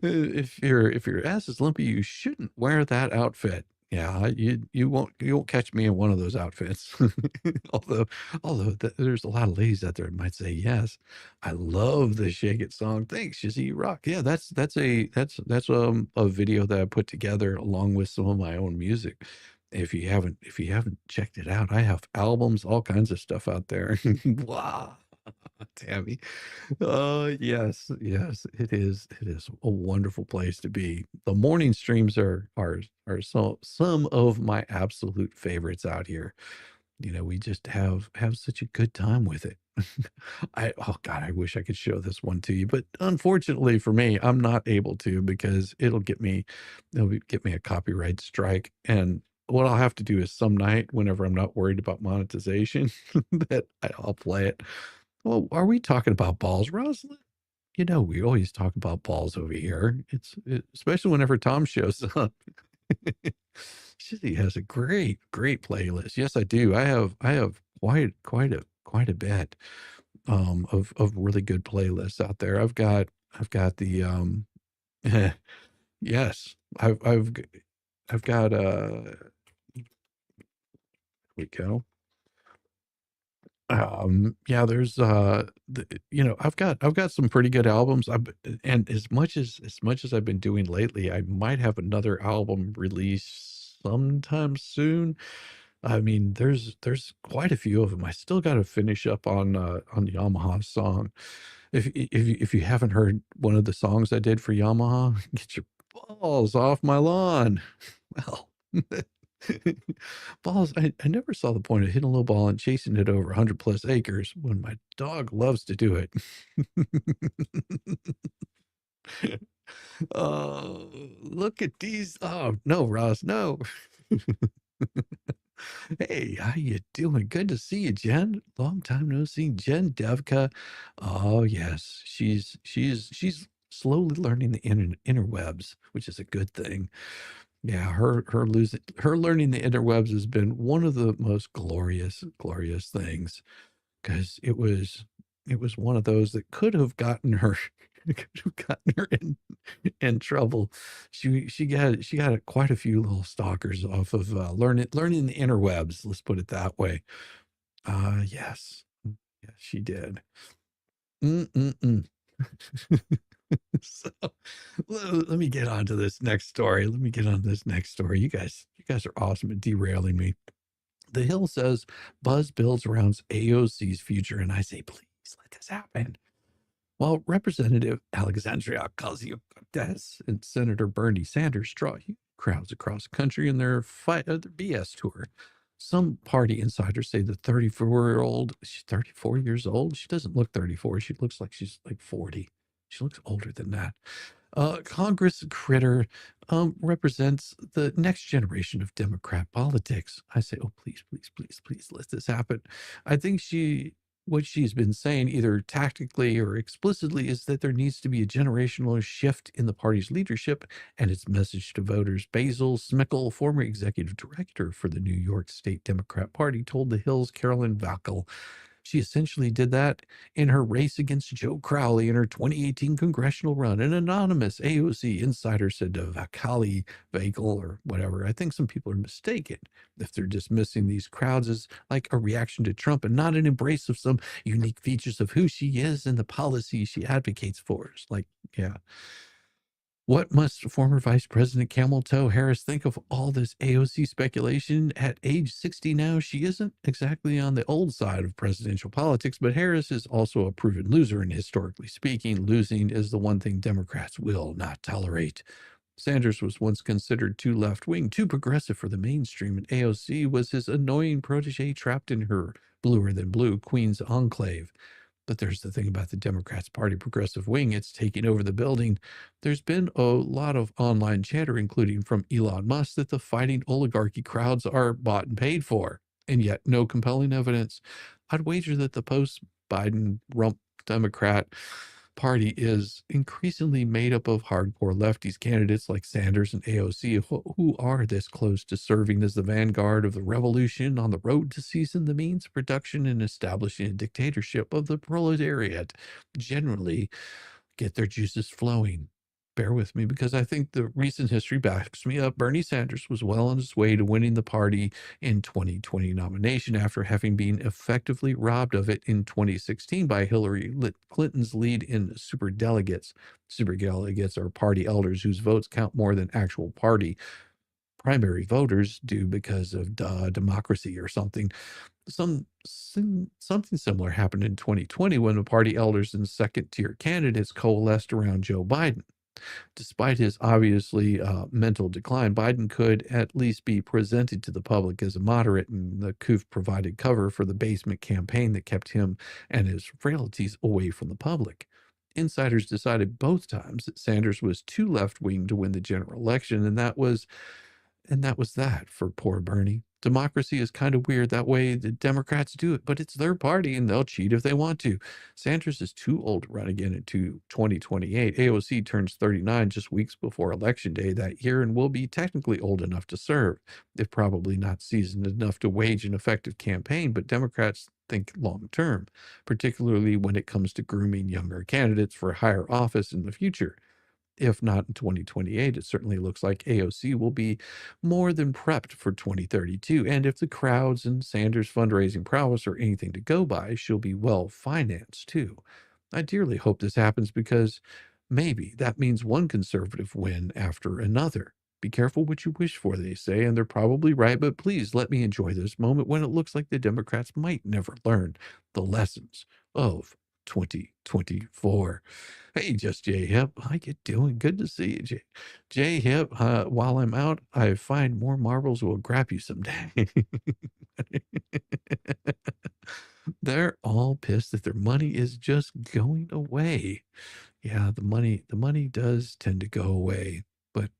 If your ass is lumpy, you shouldn't wear that outfit. Yeah, you won't catch me in one of those outfits. Although there's a lot of ladies out there that might say yes. I love the Shake It song. Thanks, Shizzy, you rock. Yeah, that's a video that I put together along with some of my own music. If you haven't checked it out, I have albums, all kinds of stuff out there. Wow. Tammy. Yes, it is. It is a wonderful place to be. The morning streams are some of my absolute favorites out here. We just have such a good time with it. Oh God, I wish I could show this one to you, but unfortunately for me, I'm not able to because it'll get me a copyright strike. And what I'll have to do is some night, whenever I'm not worried about monetization, that I'll play it. Well, are we talking about balls, Rosalind? We always talk about balls over here. Especially whenever Tom shows up. She has a great playlist. Yes, I do. I have quite a bit of really good playlists out there. I've got the yes. I've got here we go. Yeah, there's I've got some pretty good albums. And as much as I've been doing lately, I might have another album release sometime soon. I mean, there's quite a few of them. I still got to finish up on Yamaha's song. If you haven't heard one of the songs I did for Yamaha, get your balls off my lawn. Well, balls, I never saw the point of hitting a little ball and chasing it over 100 plus acres when my dog loves to do it. Oh, look at these. Oh, no, Ross, no. Hey, how you doing? Good to see you, Jen. Long time no see. Jen Devka. Oh, yes. She's slowly learning the interwebs, which is a good thing. Yeah, her learning the interwebs has been one of the most glorious things because it was one of those that could have gotten her in trouble. She got quite a few little stalkers off of learning the interwebs. Let's put it that way. Yes, yes, she did. So let me get on to this next story. You guys are awesome at derailing me. The Hill says buzz builds around AOC's future, and I say, please let this happen. While Representative Alexandria Ocasio-Cortez and Senator Bernie Sanders draw huge crowds across the country in their BS tour, some party insiders say the 34-year-old, she's 34 years old. She doesn't look 34. She looks like she's like 40. She looks older than that. Congress critter represents the next generation of Democrat politics. I say, oh, please, please, please, please let this happen. I think what she's been saying, either tactically or explicitly, is that there needs to be a generational shift in the party's leadership and its message to voters. Basil Smickel, former executive director for the New York State Democrat Party, told The Hill's Carolyn Vackel she essentially did that in her race against Joe Crowley in her 2018 congressional run. An anonymous AOC insider said to Vacali, or whatever, I think some people are mistaken if they're dismissing these crowds as like a reaction to Trump and not an embrace of some unique features of who she is and the policies she advocates for. It's like, yeah. What must former Vice President Camel Toe Harris think of all this AOC speculation? At age 60 now, she isn't exactly on the old side of presidential politics, but Harris is also a proven loser, and historically speaking, losing is the one thing Democrats will not tolerate. Sanders was once considered too left-wing, too progressive for the mainstream, and AOC was his annoying protege trapped in her bluer than blue, Queen's Enclave. But there's the thing about the Democrats' party progressive wing. It's taking over the building. There's been a lot of online chatter, including from Elon Musk, that the fighting oligarchy crowds are bought and paid for, and yet no compelling evidence. I'd wager that the post-Biden rump Democrat party is increasingly made up of hardcore lefties, candidates like Sanders and AOC, who are this close to serving as the vanguard of the revolution on the road to seizing the means of production and establishing a dictatorship of the proletariat, generally get their juices flowing. Bear with me, because I think the recent history backs me up. Bernie Sanders was well on his way to winning the party in 2020 nomination after having been effectively robbed of it in 2016 by Hillary Clinton's lead in superdelegates. Superdelegates are party elders whose votes count more than actual party primary voters do because of democracy or something. Something similar happened in 2020 when the party elders and second-tier candidates coalesced around Joe Biden. Despite his obviously mental decline, Biden could at least be presented to the public as a moderate, and the coup provided cover for the basement campaign that kept him and his frailties away from the public. Insiders decided both times that Sanders was too left-wing to win the general election, and that was that for poor Bernie. Democracy is kind of weird that way. The Democrats do it, but it's their party and they'll cheat if they want to. Sanders is too old to run again into 2028. AOC turns 39 just weeks before Election Day that year and will be technically old enough to serve, if probably not seasoned enough to wage an effective campaign. But Democrats think long term, particularly when it comes to grooming younger candidates for higher office in the future. If not in 2028, it certainly looks like AOC will be more than prepped for 2032. And if the crowds and Sanders' fundraising prowess are anything to go by, she'll be well financed too. I dearly hope this happens, because maybe that means one conservative win after another. Be careful what you wish for, they say, and they're probably right, but please let me enjoy this moment when it looks like the Democrats might never learn the lessons of 2024. Hey, Just J Hip, how you doing? Good to see you, J Hip. While I'm out, I find more marbles will grab you someday. They're all pissed that their money is just going away. Yeah, the money does tend to go away, but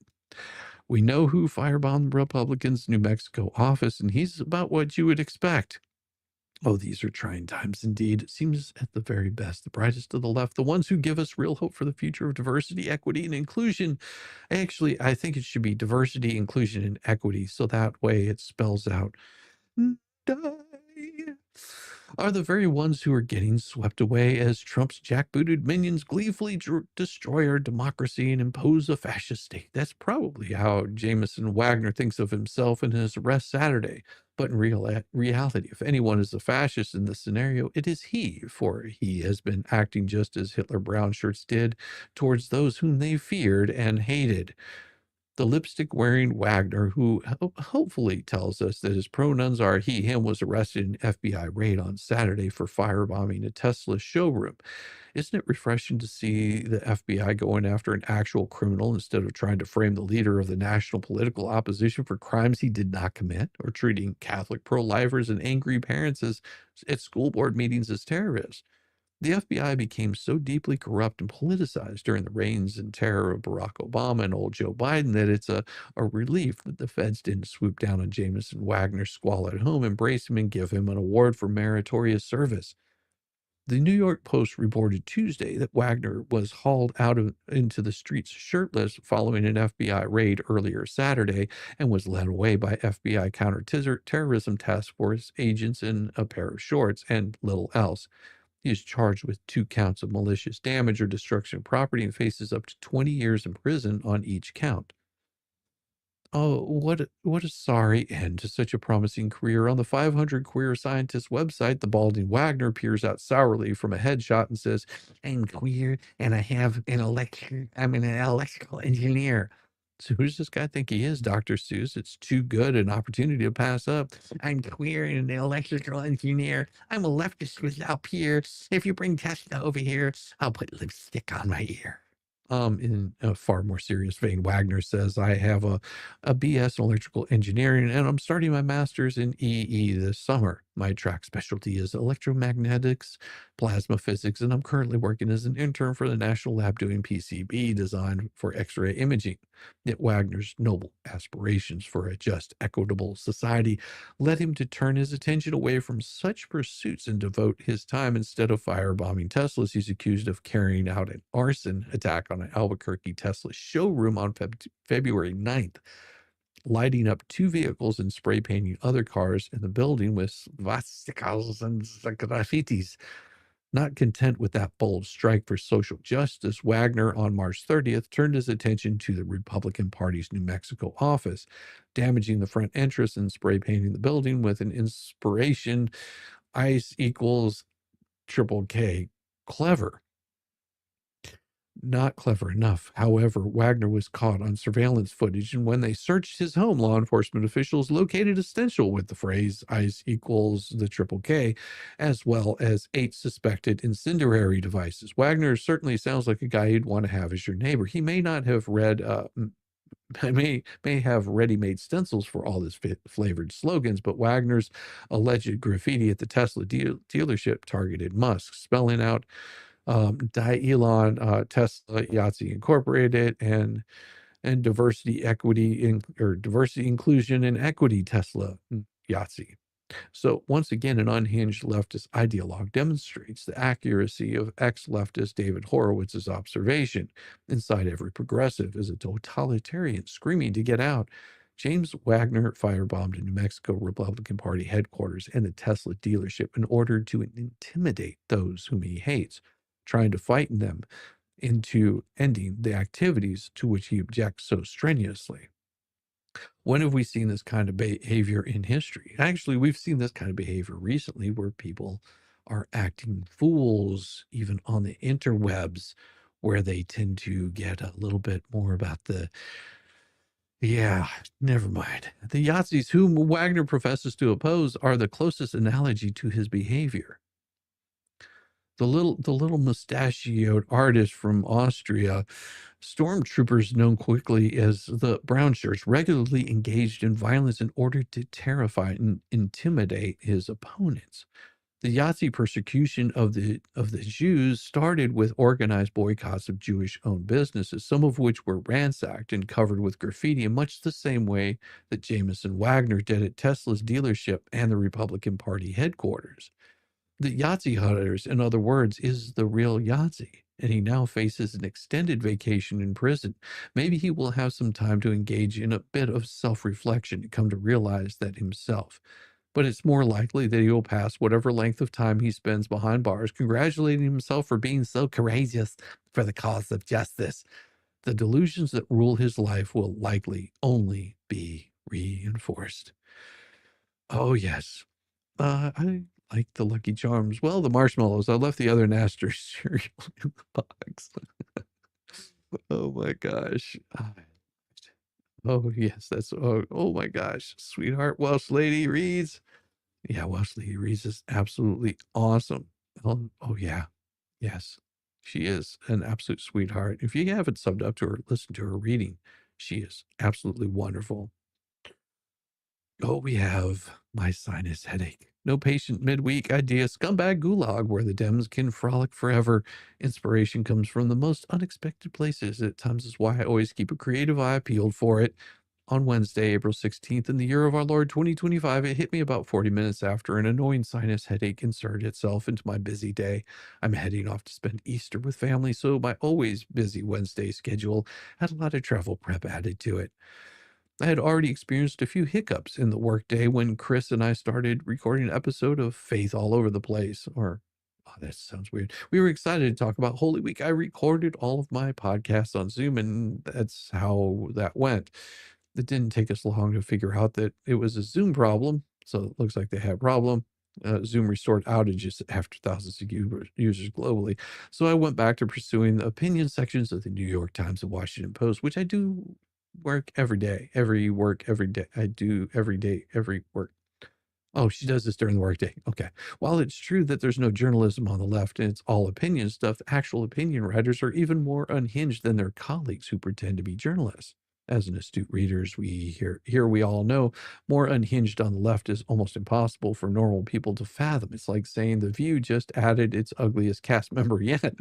we know who firebombed the Republicans' New Mexico office, and he's about what you would expect. Oh, these are trying times indeed. It seems at the very best, the brightest of the left, the ones who give us real hope for the future of diversity, equity, and inclusion. Actually, I think it should be diversity, inclusion, and equity, so that way it spells out die, are the very ones who are getting swept away as Trump's jackbooted minions gleefully destroy our democracy and impose a fascist state. That's probably how Jameson Wagner thinks of himself in his arrest Saturday. But in reality, if anyone is a fascist in this scenario, it is he, for he has been acting just as Hitler brown shirts did towards those whom they feared and hated. The lipstick-wearing Wagner, who hopefully tells us that his pronouns are he, him, was arrested in an FBI raid on Saturday for firebombing a Tesla showroom. Isn't it refreshing to see the FBI going after an actual criminal instead of trying to frame the leader of the national political opposition for crimes he did not commit, or treating Catholic pro-lifers and angry parents at school board meetings as terrorists? The FBI became so deeply corrupt and politicized during the reigns and terror of Barack Obama and old Joe Biden that it's a relief that the feds didn't swoop down on Jameson Wagner's squalid home, embrace him, and give him an award for meritorious service. The New York Post reported Tuesday that Wagner was hauled out into the streets shirtless following an FBI raid earlier Saturday and was led away by FBI counterterrorism task force agents in a pair of shorts and little else. He is charged with 2 counts of malicious damage or destruction of property and faces up to 20 years in prison on each count. Oh, what a sorry end to such a promising career. On the 500 Queer Scientists website, the balding Wagner peers out sourly from a headshot and says, "I'm queer and I'm an electrical engineer." So who does this guy think he is, Dr. Seuss? It's too good an opportunity to pass up. "I'm queer and an electrical engineer. I'm a leftist with up here. If you bring Tesla over here, I'll put lipstick on my ear." In a far more serious vein, Wagner says, "I have a BS in electrical engineering and I'm starting my master's in EE this summer." My track specialty is electromagnetics, plasma physics, and I'm currently working as an intern for the National Lab doing PCB design for X-ray imaging. Yet Wagner's noble aspirations for a just, equitable society led him to turn his attention away from such pursuits and devote his time instead of firebombing Teslas. He's accused of carrying out an arson attack on an Albuquerque Tesla showroom on February 9th. Lighting up 2 vehicles and spray painting other cars in the building with swastikas and graffitis. Not content with that bold strike for social justice, Wagner on March 30th turned his attention to the Republican Party's New Mexico office, damaging the front entrance and spray painting the building with an inspiration ICE equals triple K. Clever. Not clever enough. However, Wagner was caught on surveillance footage, and when they searched his home, law enforcement officials located a stencil with the phrase ICE equals the triple K, as well as 8 suspected incendiary devices. Wagner certainly sounds like a guy you'd want to have as your neighbor. He may not have read, may have ready-made stencils for all his flavored slogans, but Wagner's alleged graffiti at the Tesla dealership targeted Musk, spelling out Elon, Tesla, Yahtzee Incorporated, and diversity, equity, diversity, inclusion, and equity Tesla Yahtzee. So once again, an unhinged leftist ideologue demonstrates the accuracy of ex-leftist David Horowitz's observation. Inside every progressive is a totalitarian screaming to get out. James Wagner firebombed a New Mexico Republican Party headquarters and a Tesla dealership in order to intimidate those whom he hates, trying to frighten them into ending the activities to which he objects so strenuously. When have we seen this kind of behavior in history? Actually, we've seen this kind of behavior recently where people are acting fools, even on the interwebs, where they tend to get a little bit more about the, yeah, never mind. The Yahtzees, whom Wagner professes to oppose, are the closest analogy to his behavior. The little mustachioed artist from Austria, stormtroopers known quickly as the brown shirts, regularly engaged in violence in order to terrify and intimidate his opponents. The Yahtzee persecution of the Jews started with organized boycotts of Jewish-owned businesses, some of which were ransacked and covered with graffiti in much the same way that Jameson Wagner did at Tesla's dealership and the Republican Party headquarters. The Yahtzee hunters, in other words, is the real Yahtzee, and he now faces an extended vacation in prison. Maybe he will have some time to engage in a bit of self-reflection and come to realize that himself. But it's more likely that he will pass whatever length of time he spends behind bars, congratulating himself for being so courageous for the cause of justice. The delusions that rule his life will likely only be reinforced. Oh, yes. I like the Lucky Charms. Well, the marshmallows. I left the other Naster cereal in the box. Oh my gosh. Oh yes, that's oh my gosh. Sweetheart Welsh Lady Reads. Yeah, Welsh Lady Reads is absolutely awesome. Oh yeah. Yes. She is an absolute sweetheart. If you haven't subbed up to her, listen to her reading. She is absolutely wonderful. Oh, we have My Sinus Headache. No Patient Midweek Idea Scumbag Gulag, where the Dems can frolic forever. Inspiration comes from the most unexpected places. At times is why I always keep a creative eye peeled for it. On Wednesday, April 16th, in the year of our Lord 2025, it hit me about 40 minutes after an annoying sinus headache inserted itself into my busy day. I'm heading off to spend Easter with family, so my always busy Wednesday schedule had a lot of travel prep added to it. I had already experienced a few hiccups in the workday when Chris and I started recording an episode of Faith All Over the Place, or, oh, that sounds weird. We were excited to talk about Holy Week. I recorded all of my podcasts on Zoom, and that's how that went. It didn't take us long to figure out that it was a Zoom problem, so it looks like they had a problem. Zoom restored outages after thousands of users globally. So I went back to pursuing the opinion sections of the New York Times and Washington Post, which I do work every day, every day. I do every day, every work. Oh, she does this during the workday. Okay. While it's true that there's no journalism on the left and it's all opinion stuff, actual opinion writers are even more unhinged than their colleagues who pretend to be journalists. As an astute readers, we all know more unhinged on the left is almost impossible for normal people to fathom. It's like saying The View just added its ugliest cast member yet.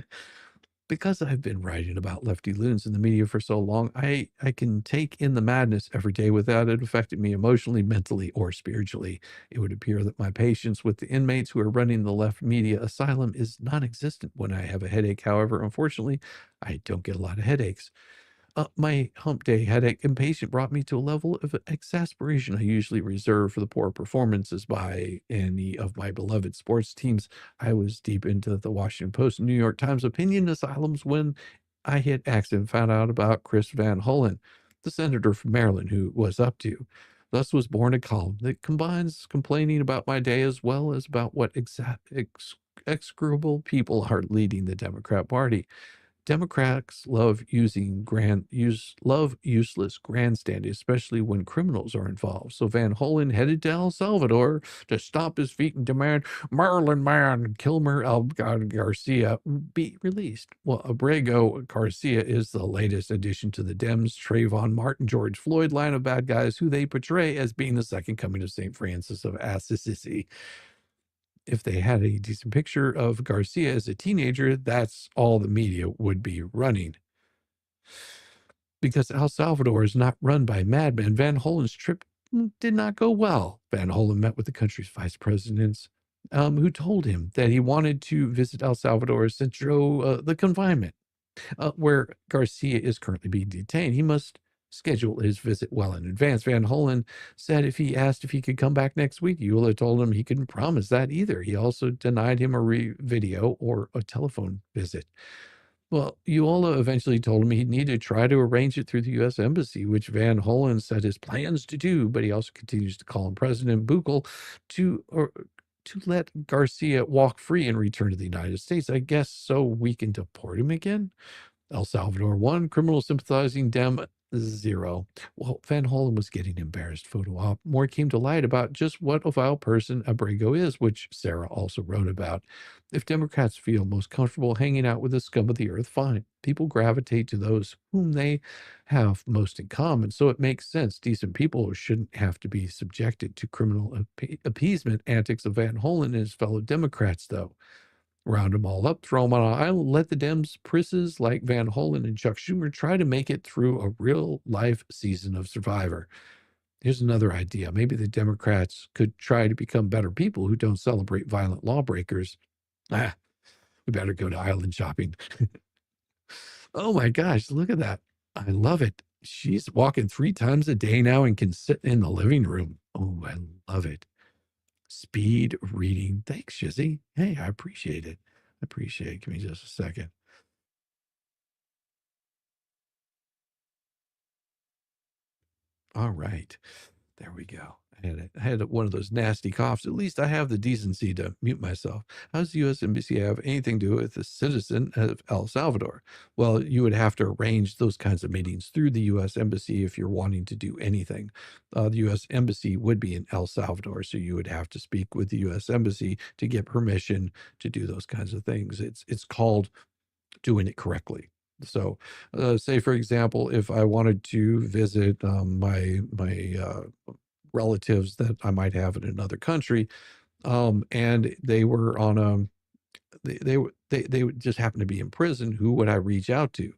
Because I've been writing about lefty loons in the media for so long, I can take in the madness every day without it affecting me emotionally, mentally, or spiritually. It would appear that my patience with the inmates who are running the left media asylum is non-existent when I have a headache. However, unfortunately, I don't get a lot of headaches. My hump day headache impatient brought me to a level of exasperation I usually reserve for the poor performances by any of my beloved sports teams. I was deep into the Washington Post and New York Times opinion asylums when I had accident found out about Chris Van Hollen, the senator from Maryland, who was up to. Thus was born a column that combines complaining about my day as well as about what execrable people are leading the Democrat Party. Democrats love love useless grandstanding, especially when criminals are involved. So Van Hollen headed to El Salvador to stomp his feet and demand Maryland man Kilmer Garcia be released. Well, Abrego Garcia is the latest addition to the Dems' Trayvon Martin, George Floyd line of bad guys who they portray as being the second coming of St. Francis of Assisi. If they had a decent picture of Garcia as a teenager, that's all the media would be running. Because El Salvador is not run by madmen, Van Hollen's trip did not go well. Van Hollen met with the country's vice presidents, who told him that he wanted to visit El Salvador Centro, the confinement, where Garcia is currently being detained. He must schedule his visit well in advance. Van Hollen said if he asked if he could come back next week, Eula told him he couldn't promise that either. He also denied him a video or a telephone visit. Well, Eula eventually told him he'd need to try to arrange it through the U.S. Embassy, which Van Hollen said his plans to do, but he also continues to call on President Buchel to let Garcia walk free and return to the United States, I guess, so we can deport him again. El Salvador 1, criminal sympathizing Dem 0. Well, Van Hollen was getting embarrassed photo op. More came to light about just what a vile person Abrego is, which Sarah also wrote about. If Democrats feel most comfortable hanging out with the scum of the earth, fine. People gravitate to those whom they have most in common, so it makes sense. Decent people shouldn't have to be subjected to criminal appeasement antics of Van Hollen and his fellow Democrats, though. Round them all up, throw them on an island, let the Dems prisses like Van Hollen and Chuck Schumer try to make it through a real-life season of Survivor. Here's another idea. Maybe the Democrats could try to become better people who don't celebrate violent lawbreakers. We better go to island shopping. Oh my gosh, look at that. I love it. She's walking 3 times a day now and can sit in the living room. Oh, I love it. Speed reading. Thanks, Shizzy. Hey, I appreciate it. Give me just a second. All right. There we go. I had one of those nasty coughs. At least I have the decency to mute myself. How does the U.S. Embassy have anything to do with a citizen of El Salvador? Well, you would have to arrange those kinds of meetings through the U.S. Embassy if you're wanting to do anything. The U.S. Embassy would be in El Salvador, so you would have to speak with the U.S. Embassy to get permission to do those kinds of things. It's called doing it correctly. So, say for example, if I wanted to visit my relatives that I might have in another country, and they were on they would just happen to be in prison, who would I reach out to?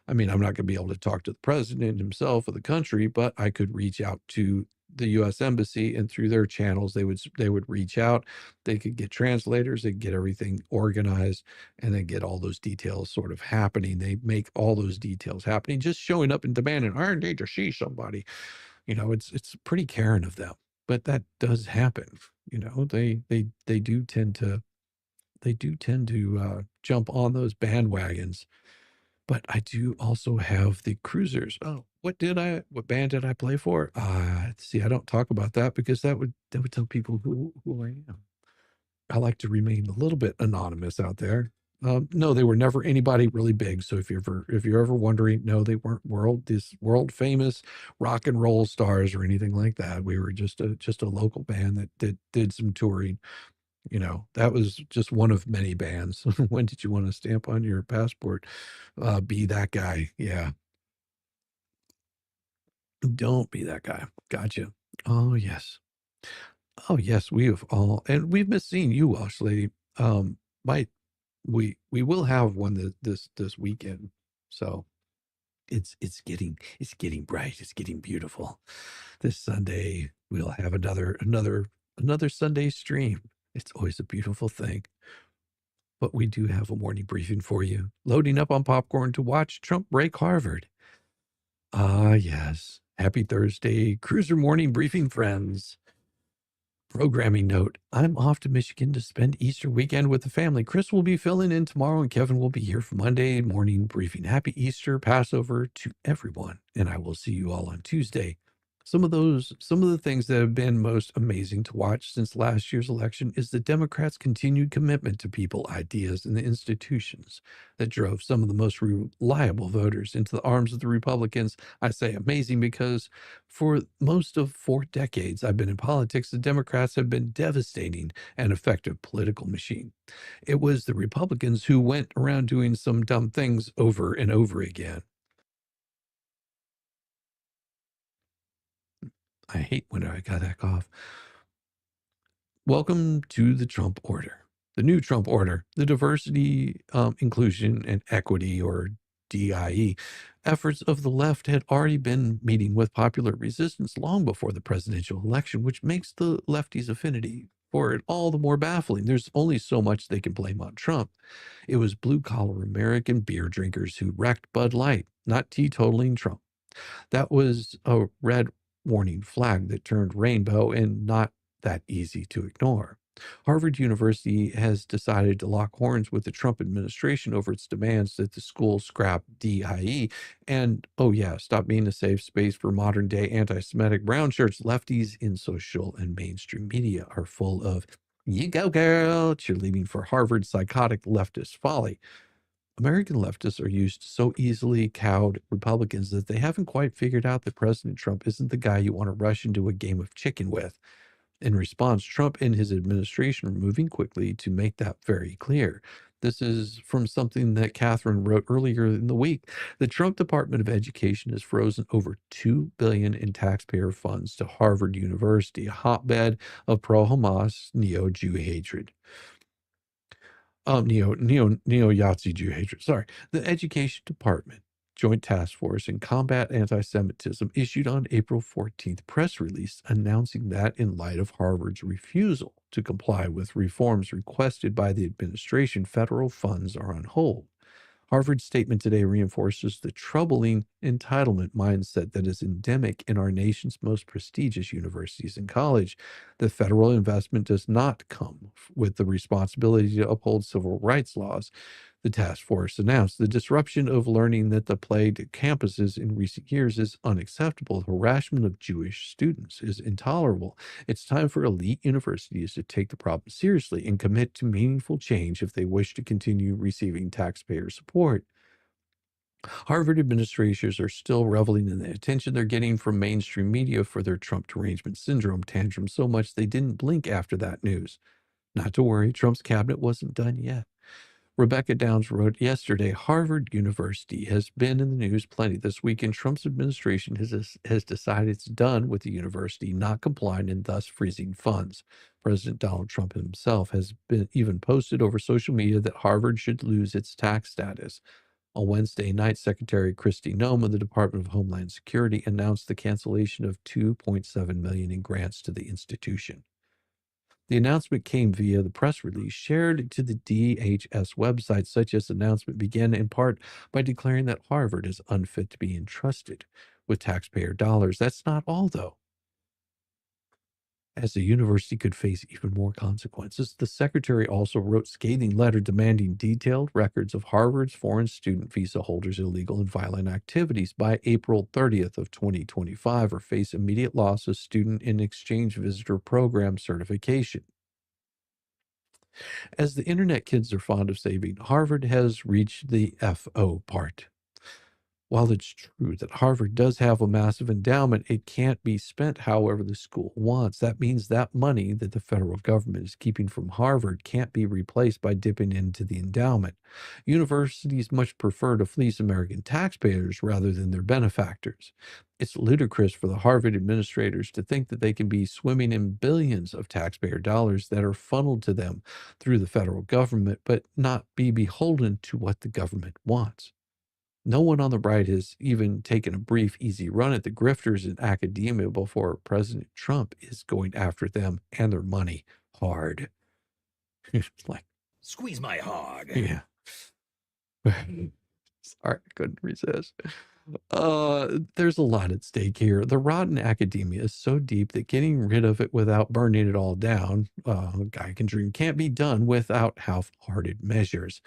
I mean, I'm not going to be able to talk to the president himself of the country, but I could reach out to the U.S. Embassy, and through their channels, they would reach out. They could get translators, they could get everything organized, and then get all those details sort of happening. They make all those details happening. Just showing up and demanding, I need to see somebody. It's pretty caring of them, but that does happen. They do tend to jump on those bandwagons. But I do also have the cruisers. Oh, what band did I play for? See, I don't talk about that because that would tell people who I am. I like to remain a little bit anonymous out there. No, they were never anybody really big. So if you're ever wondering, no, they weren't world famous rock and roll stars or anything like that. We were just a local band that did some touring. That was just one of many bands. When did you want to stamp on your passport? Be that guy. Yeah. Don't be that guy. Gotcha. Oh, yes. Oh, yes, we have all, and we've missed seeing you, Welsh Lady. Might we will have one this weekend. So it's getting bright. It's getting beautiful. This Sunday we'll have another Sunday stream. It's always a beautiful thing. But we do have a morning briefing for you. Loading up on popcorn to watch Trump break Harvard. Ah, yes. Happy Thursday, Cruiser Morning Briefing friends. Programming note, I'm off to Michigan to spend Easter weekend with the family. Chris will be filling in tomorrow, and Kevin will be here for Monday morning briefing. Happy Easter, Passover to everyone, and I will see you all on Tuesday. Some of the things that have been most amazing to watch since last year's election is the Democrats' continued commitment to people, ideas, and the institutions that drove some of the most reliable voters into the arms of the Republicans. I say amazing because for most of 4 decades I've been in politics, the Democrats have been devastating and effective political machine. It was the Republicans who went around doing some dumb things over and over again. I hate when I got that cough. Welcome to the Trump Order, the new Trump Order, the diversity, inclusion, and equity, or DIE, efforts of the left had already been meeting with popular resistance long before the presidential election, which makes the lefties' affinity for it all the more baffling. There's only so much they can blame on Trump. It was blue-collar American beer drinkers who wrecked Bud Light, not teetotaling Trump. That was a red warning flag that turned rainbow and not that easy to ignore. Harvard University has decided to lock horns with the Trump administration over its demands that the school scrap DIE and, oh yeah, stop being a safe space for modern day anti-Semitic brown shirts. Lefties in social and mainstream media are full of, you go girl, cheerleading for Harvard's psychotic leftist folly. American leftists are used to so easily cowed Republicans that they haven't quite figured out that President Trump isn't the guy you want to rush into a game of chicken with. In response, Trump and his administration are moving quickly to make that very clear. This is from something that Catherine wrote earlier in the week. The Trump Department of Education has frozen over $2 billion in taxpayer funds to Harvard University, a hotbed of pro-Hamas neo-Jew hatred. Neo-Nazi Jew hatred. Sorry. The Education Department Joint Task Force in Combat Anti-Semitism issued on April 14th press release announcing that in light of Harvard's refusal to comply with reforms requested by the administration, federal funds are on hold. Harvard's statement today reinforces the troubling entitlement mindset that is endemic in our nation's most prestigious universities and college. The federal investment does not come with the responsibility to uphold civil rights laws. The task force announced the disruption of learning that the plagued campuses in recent years is unacceptable. Harassment of Jewish students is intolerable. It's time for elite universities to take the problem seriously and commit to meaningful change if they wish to continue receiving taxpayer support. Harvard administrators are still reveling in the attention they're getting from mainstream media for their Trump derangement syndrome tantrum so much they didn't blink after that news. Not to worry, Trump's cabinet wasn't done yet. Rebecca Downs wrote yesterday, Harvard University has been in the news plenty this week, and Trump's administration has decided it's done with the university not complying and thus freezing funds. President Donald Trump himself has been even posted over social media that Harvard should lose its tax status. On Wednesday night, Secretary Kristi Noem of the Department of Homeland Security announced the cancellation of $2.7 million in grants to the institution. The announcement came via the press release shared to the DHS website. Such as announcement began in part by declaring that Harvard is unfit to be entrusted with taxpayer dollars. That's not all, though, as the university could face even more consequences. The secretary also wrote scathing letter demanding detailed records of Harvard's foreign student visa holders' illegal and violent activities by April 30th of 2025 or face immediate loss of student and exchange visitor program certification. As the internet kids are fond of saying, Harvard has reached the FO part. While it's true that Harvard does have a massive endowment, it can't be spent however the school wants. That means that money that the federal government is keeping from Harvard can't be replaced by dipping into the endowment. Universities much prefer to fleece American taxpayers rather than their benefactors. It's ludicrous for the Harvard administrators to think that they can be swimming in billions of taxpayer dollars that are funneled to them through the federal government, but not be beholden to what the government wants. No one on the right has even taken a brief, easy run at the grifters in academia before President Trump is going after them and their money hard. It's like, Squeeze my hog. yeah. Sorry, I couldn't resist. There's a lot at stake here. The rotten academia is so deep that getting rid of it without burning it all down, a guy can dream, can't be done without half-hearted measures.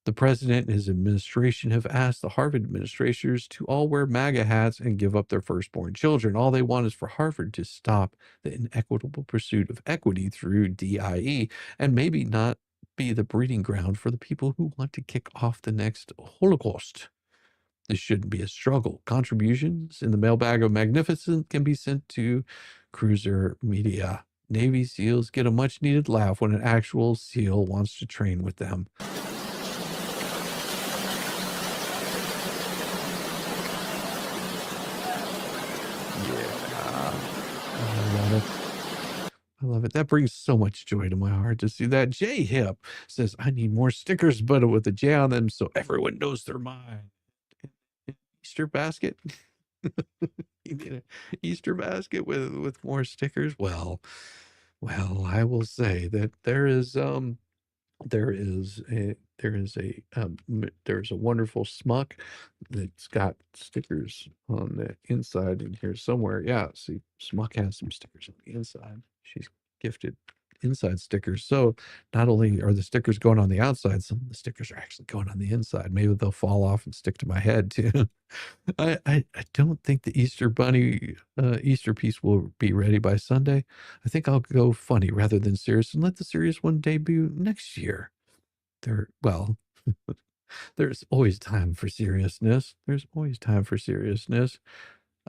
The president and his administration have asked the Harvard administrators to all wear MAGA hats and give up their firstborn children. All they want is for Harvard to stop the inequitable pursuit of equity through DIE and maybe not be the breeding ground for the people who want to kick off the next Holocaust. This shouldn't be a struggle. Contributions in the mailbag of magnificence can be sent to Cruiser Media. Navy SEALs get a much-needed laugh when an actual SEAL wants to train with them. I love it. That brings so much joy to my heart to see that. J Hip says, I need more stickers, but with a J on them so everyone knows they're mine. Easter basket? You need an Easter basket with more stickers? Well, I will say that there's a wonderful smuck that's got stickers on the inside in here somewhere. Yeah, see, Smuck has some stickers on the inside. She's gifted inside stickers. So not only are the stickers going on the outside, some of the stickers are actually going on the inside. Maybe they'll fall off and stick to my head too. I don't think the Easter Bunny Easter piece will be ready by Sunday. I think I'll go funny rather than serious and let the serious one debut next year. There's always time for seriousness. There's always time for seriousness.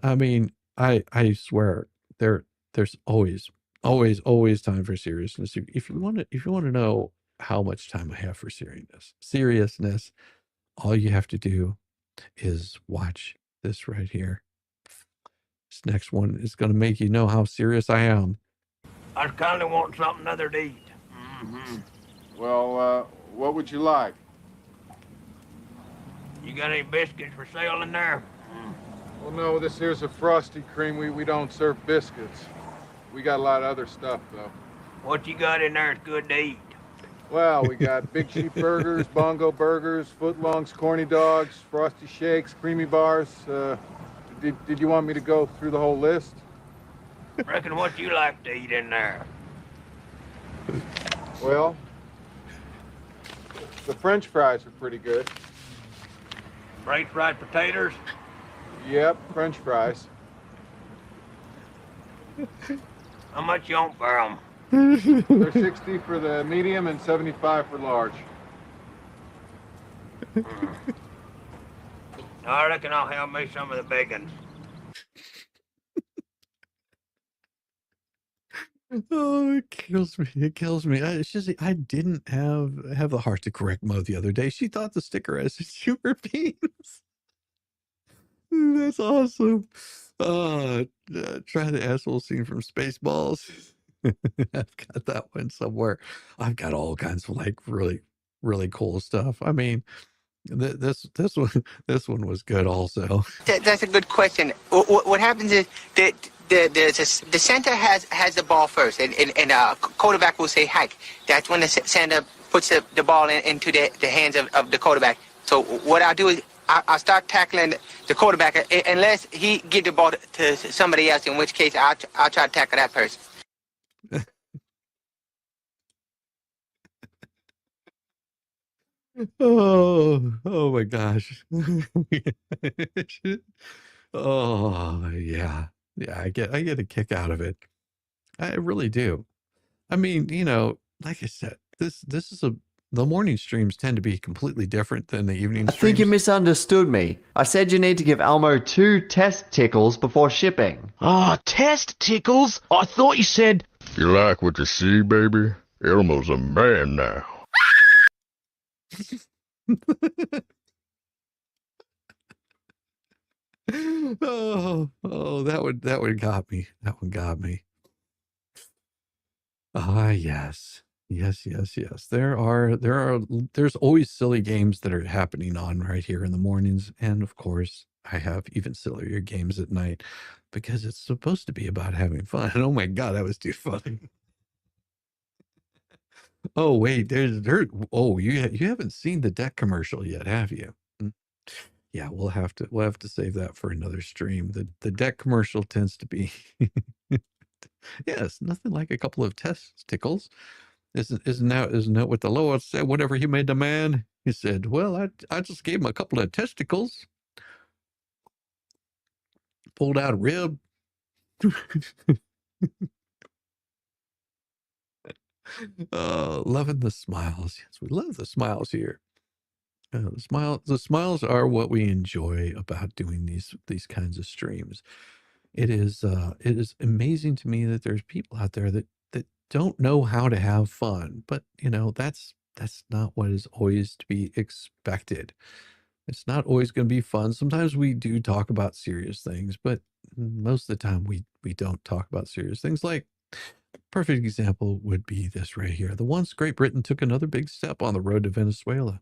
I mean, I swear there's always time for seriousness. If you want to know how much time I have for seriousness, all you have to do is watch this right here. This next one is going to make you know how serious I am. I kind of want something other to eat. Well, what would you like? You got any biscuits for sale in there? Well, no, this here's a Frosty Cream. We don't serve biscuits. We got a lot of other stuff, though. What you got in there is good to eat. Well, we got Big Sheep Burgers, Bongo Burgers, Footlongs, Corny Dogs, Frosty Shakes, Creamy Bars. Did you want me to go through the whole list? Reckon what you like to eat in there? Well, the French fries are pretty good. French fried potatoes? Yep, French fries. How much you want for them? They're 60 for the medium and 75 for large. I reckon I'll have me some of the bacon. Oh, it kills me. It kills me. It's just I didn't have the heart to correct Mo the other day. She thought the sticker has humor beans. That's awesome. Try the asshole scene from Spaceballs. I've got that one somewhere. I've got all kinds of like really, really cool stuff. I mean, this one was good also. That's a good question. What happens is that the center has the ball first, and quarterback will say hike. That's when the center puts the ball into the hands of the quarterback. So what I'll do is I'll start tackling the quarterback unless he give the ball to somebody else, in which case I'll try to tackle that person. Oh my gosh. Oh yeah. Yeah, I get a kick out of it. I really do. I mean, like I said, this is the morning streams tend to be completely different than the evening I streams. think you misunderstood me. I said you need to give Elmo 2 test tickles before shipping. Ah, test tickles? I thought you said... You like what you see, baby? Elmo's a man now. That one got me. That one got me. Ah, yes. Yes. There's always silly games that are happening on right here in the mornings. And of course, I have even sillier games at night because it's supposed to be about having fun. And oh my God, that was too funny. Oh, wait, you haven't seen the deck commercial yet, have you? Yeah, we'll have to save that for another stream. The deck commercial tends to be yes, nothing like a couple of testicles. Isn't that what the Lord said whenever he made the man? He said, well, I just gave him a couple of testicles. Pulled out a rib. Loving the smiles. Yes, we love the smiles here. The smiles are what we enjoy about doing these kinds of streams. It is amazing to me that there's people out there that don't know how to have fun, but that's not what is always to be expected. It's not always going to be fun. Sometimes we do talk about serious things, but most of the time we don't talk about serious things. Like, perfect example would be this right here. The once Great Britain took another big step on the road to Venezuela.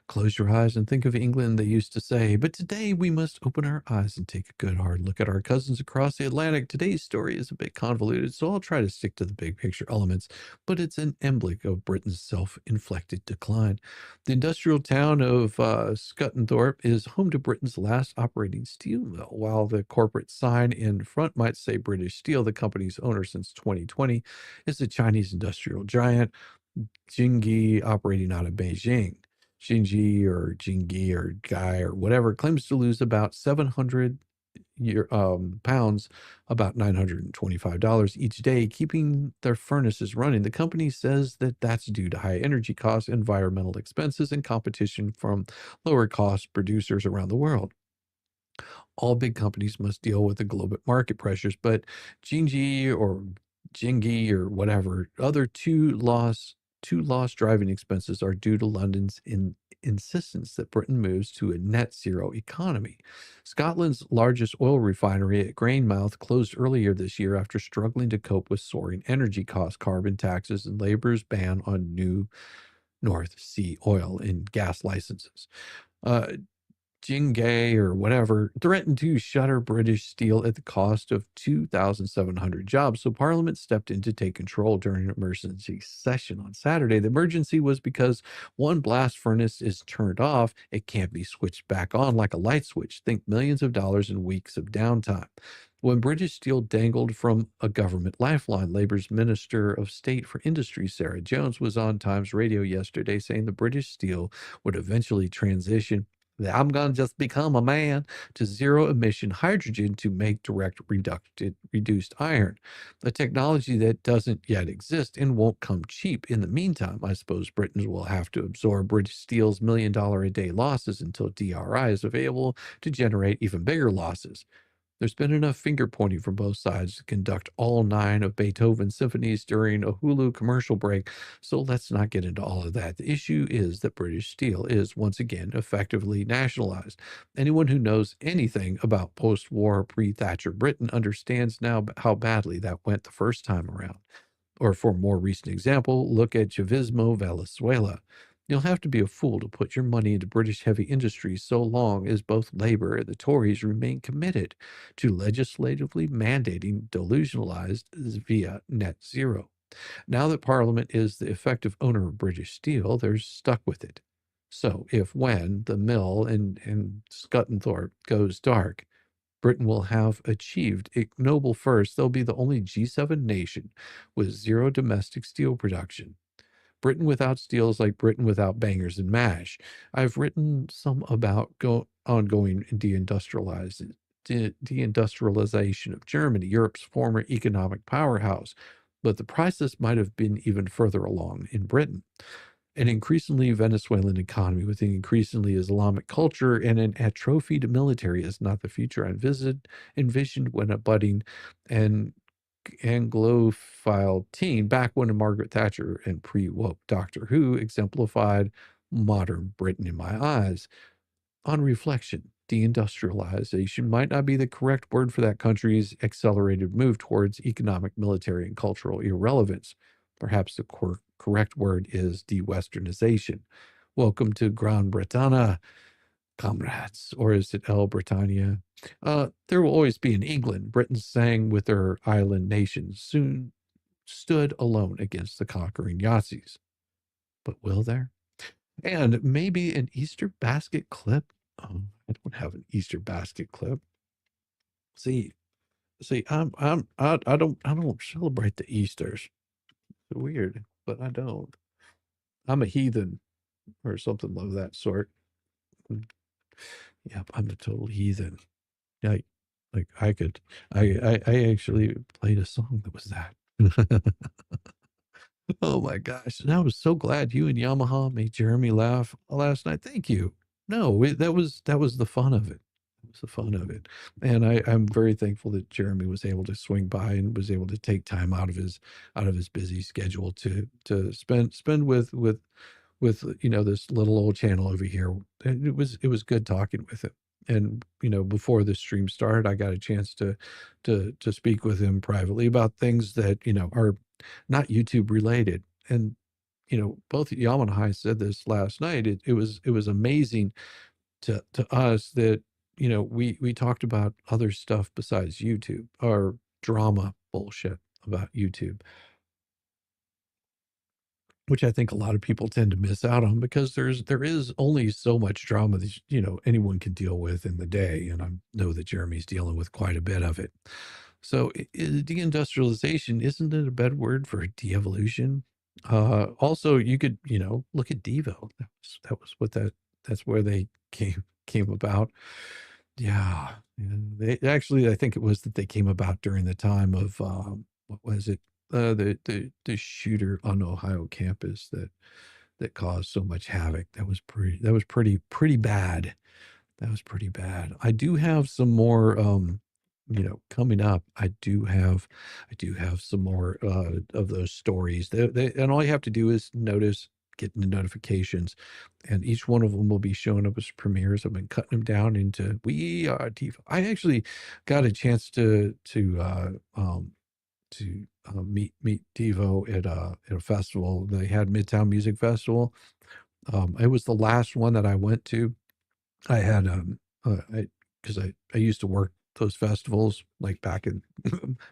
Close your eyes and think of England, they used to say. But today we must open our eyes and take a good hard look at our cousins across the Atlantic. Today's story is a bit convoluted, so I'll try to stick to the big picture elements, but it's an emblem of Britain's self-inflicted decline. The industrial town of Scunthorpe is home to Britain's last operating steel mill. While the corporate sign in front might say British Steel, the company's owner since 2020 is the Chinese industrial giant Jingyi, operating out of Beijing. Xinji or Jingi or Guy or whatever claims to lose about 700 pounds, about $925 each day, keeping their furnaces running. The company says that that's due to high energy costs, environmental expenses, and competition from lower cost producers around the world. All big companies must deal with the global market pressures, but Jingi or whatever, other two lost driving expenses are due to London's insistence that Britain moves to a net zero economy. Scotland's largest oil refinery at Grainmouth closed earlier this year after struggling to cope with soaring energy costs, carbon taxes, and Labour's ban on new North Sea oil and gas licenses. Jingay or whatever threatened to shutter British Steel at the cost of 2,700 jobs. So Parliament stepped in to take control during an emergency session on Saturday. The emergency was because one blast furnace is turned off. It can't be switched back on like a light switch. Think millions of dollars in weeks of downtime. When British Steel dangled from a government lifeline, Labour's Minister of State for Industry, Sarah Jones, was on Times Radio yesterday saying the British Steel would eventually transition I'm going to just become a man to zero-emission hydrogen to make direct reduced iron, a technology that doesn't yet exist and won't come cheap. In the meantime, I suppose Britain will have to absorb British Steel's $1 million a day losses until DRI is available to generate even bigger losses. There's been enough finger-pointing from both sides to conduct all 9 of Beethoven's symphonies during a Hulu commercial break, so let's not get into all of that. The issue is that British Steel is, once again, effectively nationalized. Anyone who knows anything about post-war, pre-Thatcher Britain understands now how badly that went the first time around. Or for a more recent example, look at Chavismo Venezuela. You'll have to be a fool to put your money into British heavy industry so long as both Labour and the Tories remain committed to legislatively mandating delusionalized via net zero. Now that Parliament is the effective owner of British Steel, they're stuck with it. So when the mill in Scunthorpe goes dark, Britain will have achieved ignoble first. They'll be the only G7 nation with zero domestic steel production. Britain without steel is like Britain without bangers and mash. I've written some about ongoing deindustrialization of Germany, Europe's former economic powerhouse, but the process might have been even further along in Britain. an increasingly Venezuelan economy with an increasingly Islamic culture and an atrophied military is not the future envisioned when a budding and Anglophile teen back when Margaret Thatcher and pre-woke Doctor Who exemplified modern Britain in my eyes. On reflection, deindustrialization might not be the correct word for that country's accelerated move towards economic, military, and cultural irrelevance. Perhaps the correct word is de-Westernization. Welcome to Gran Bretagna, comrades, or is it El Britannia? There will always be an England. Britain sang with their island nations, soon stood alone against the conquering Yazis. But will there? And maybe an Easter basket clip. Oh, I don't have an Easter basket clip. See, I don't celebrate the Easters. It's weird, but I don't. I'm a heathen or something of that sort. Yep, I'm a total heathen. Like I actually played a song that was that. Oh my gosh. And I was so glad you and Yamaha made Jeremy laugh last night. Thank you. No, that was the fun of it. It was the fun of it. And I'm very thankful that Jeremy was able to swing by and was able to take time out of his busy schedule to spend with this little old channel over here. And it was good talking with him. And before the stream started, I got a chance to speak with him privately about things that are not YouTube related. And both Yaman and I said this last night. It was amazing to us that we talked about other stuff besides YouTube, or drama bullshit about YouTube, which I think a lot of people tend to miss out on because there is only so much drama that anyone can deal with in the day, and I know that Jeremy's dealing with quite a bit of it. So deindustrialization, isn't it a bad word for de-evolution? Also, you could look at Devo. That was what that's where they came about. Yeah, they actually, I think it was that they came about during the time of what was it? The shooter on Ohio campus that caused so much havoc. That was pretty bad. That was pretty bad. I do have some more coming up. I do have some more of those stories. And all you have to do is getting the notifications, and each one of them will be showing up as premieres. I've been cutting them down into We Are TV. I actually got a chance to meet Devo at a festival. They had Midtown Music Festival. It was the last one that I went to. I had because I used to work those festivals like back in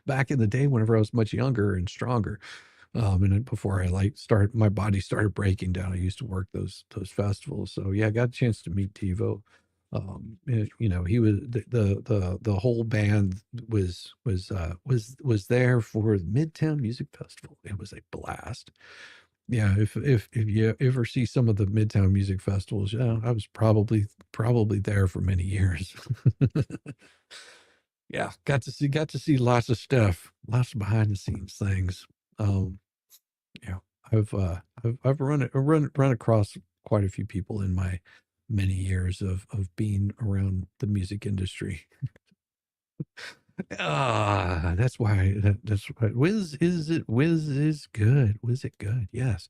back in the day whenever I was much younger and stronger. And then before I my body started breaking down, I used to work those festivals. So yeah, I got a chance to meet Devo. He was the whole band was there for the Midtown Music Festival. It was a blast. Yeah, if you ever see some of the Midtown Music Festivals, yeah, I was probably there for many years. Yeah, got to see lots of stuff, lots of behind the scenes things. Yeah, I've run across quite a few people in my many years of being around the music industry. That's why Whiz is good. Whiz it good. Yes.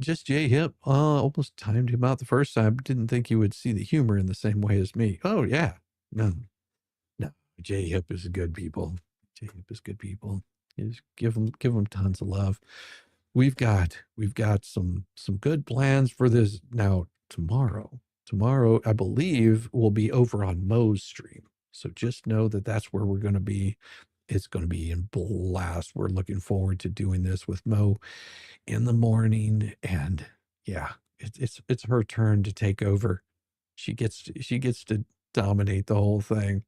Just Jay Hip, almost timed him out the first time. Didn't think he would see the humor in the same way as me. Oh yeah. No. Jay Hip is good people. Jay Hip is good people. Just give them tons of love. We've got some good plans for this now. Tomorrow, I believe, will be over on Mo's stream. So just know that that's where we're going to be. It's going to be in blast. We're looking forward to doing this with Mo in the morning. And yeah, it's her turn to take over. She gets to dominate the whole thing.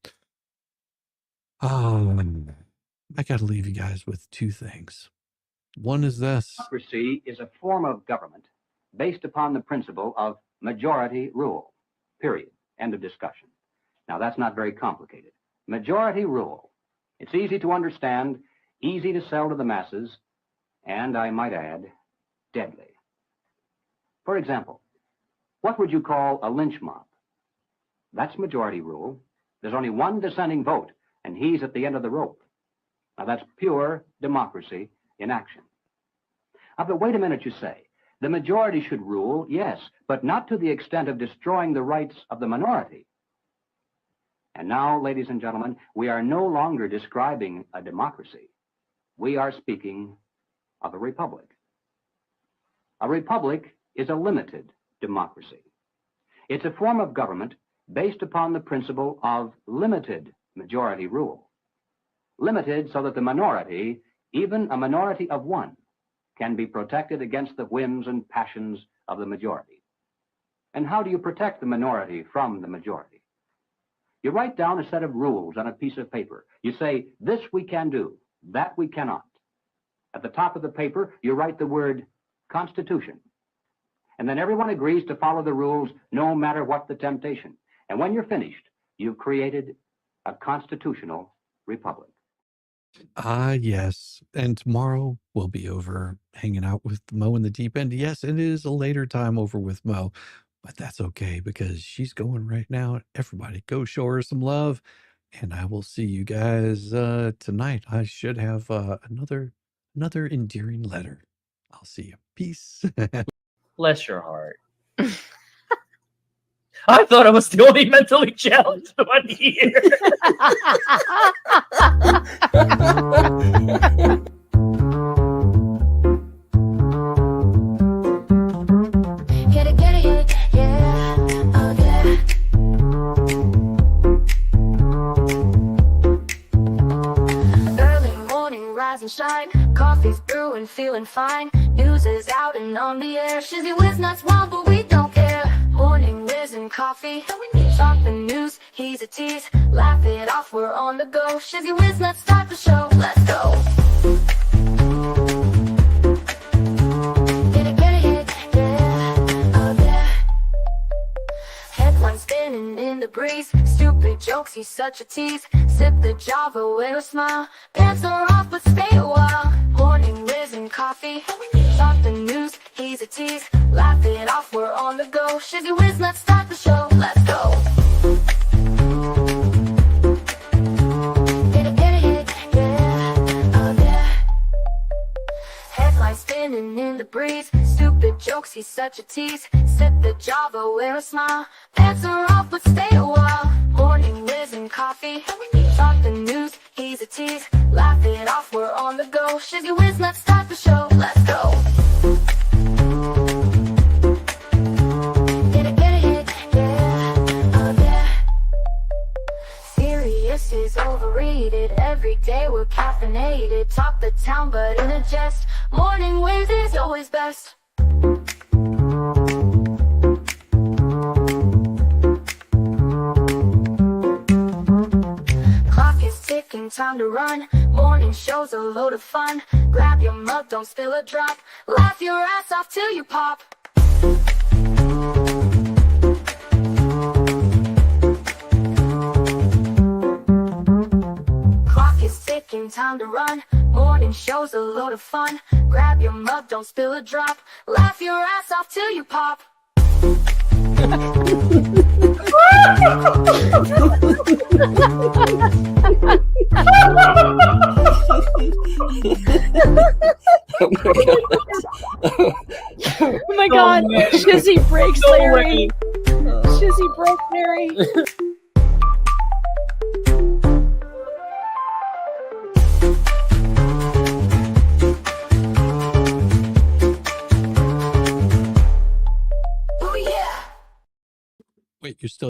I got to leave you guys with two things. One is this. Democracy is a form of government based upon the principle of majority rule, period. End of discussion. Now, that's not very complicated. Majority rule. It's easy to understand, easy to sell to the masses, and I might add, deadly. For example, what would you call a lynch mob? That's majority rule. There's only one dissenting vote, and he's at the end of the rope. Now that's pure democracy in action. But wait a minute, you say. The majority should rule, yes, but not to the extent of destroying the rights of the minority. And now, ladies and gentlemen, we are no longer describing a democracy. We are speaking of a republic. A republic is a limited democracy. It's a form of government based upon the principle of limited majority rule. Limited so that the minority, even a minority of one, can be protected against the whims and passions of the majority. And how do you protect the minority from the majority? You write down a set of rules on a piece of paper. You say, this we can do, that we cannot. At the top of the paper, you write the word Constitution. And then everyone agrees to follow the rules no matter what the temptation. And when you're finished, you've created a constitutional republic. Ah, yes. And tomorrow we'll be over hanging out with Mo in the deep end. Yes, it is a later time over with Mo, but that's okay because she's going right now. Everybody go show her some love. And I will see you guys tonight. I should have another endearing letter. I'll see you. Peace. Bless your heart. I thought I was the only mentally challenged one here. Get it, yeah, oh yeah. Early morning, rise and shine. Coffee's brewing, feeling fine. News is out and on the air. Shizzy whiz nuts wild, but we don't care. Morning whiz and coffee. Talk the news, he's a tease. Laugh it off, we're on the go. Shizzy whiz nuts, start the show. Let's go. Get it, yeah, oh yeah. Headlines spinning in the breeze. Stupid jokes, he's such a tease. Sip the Java with a smile. Pants are off, but stay a while. Morning whiz and coffee. Talk the news, he's a tease. Laugh it off, we're on the go. Shizzy whiz, let's start the show. Let's go. Get it, yeah, oh yeah. Headlines spinning in the breeze. Stupid jokes, he's such a tease. Sip the Java, wear a smile. Pants are off, but stay a while. Morning whiz and coffee. Talk the news, he's a tease. Laugh it off, we're on the go. Shizzy whiz, let's start the show. Let's go. Get it, yeah, oh yeah. Serious is overrated. Every day we're caffeinated. Talk the town, but in a jest. Morning whiz is always best. Clock is ticking, time to run. Morning show's a load of fun. Grab your mug, don't spill a drop. Laugh your ass off till you pop. Clock is ticking, time to run. Morning show's a load of fun. Grab your mug, don't spill a drop. Laugh your ass off till you pop. Oh my god, Shizzy breaks Larry. Shizzy broke Larry. Wait, you're still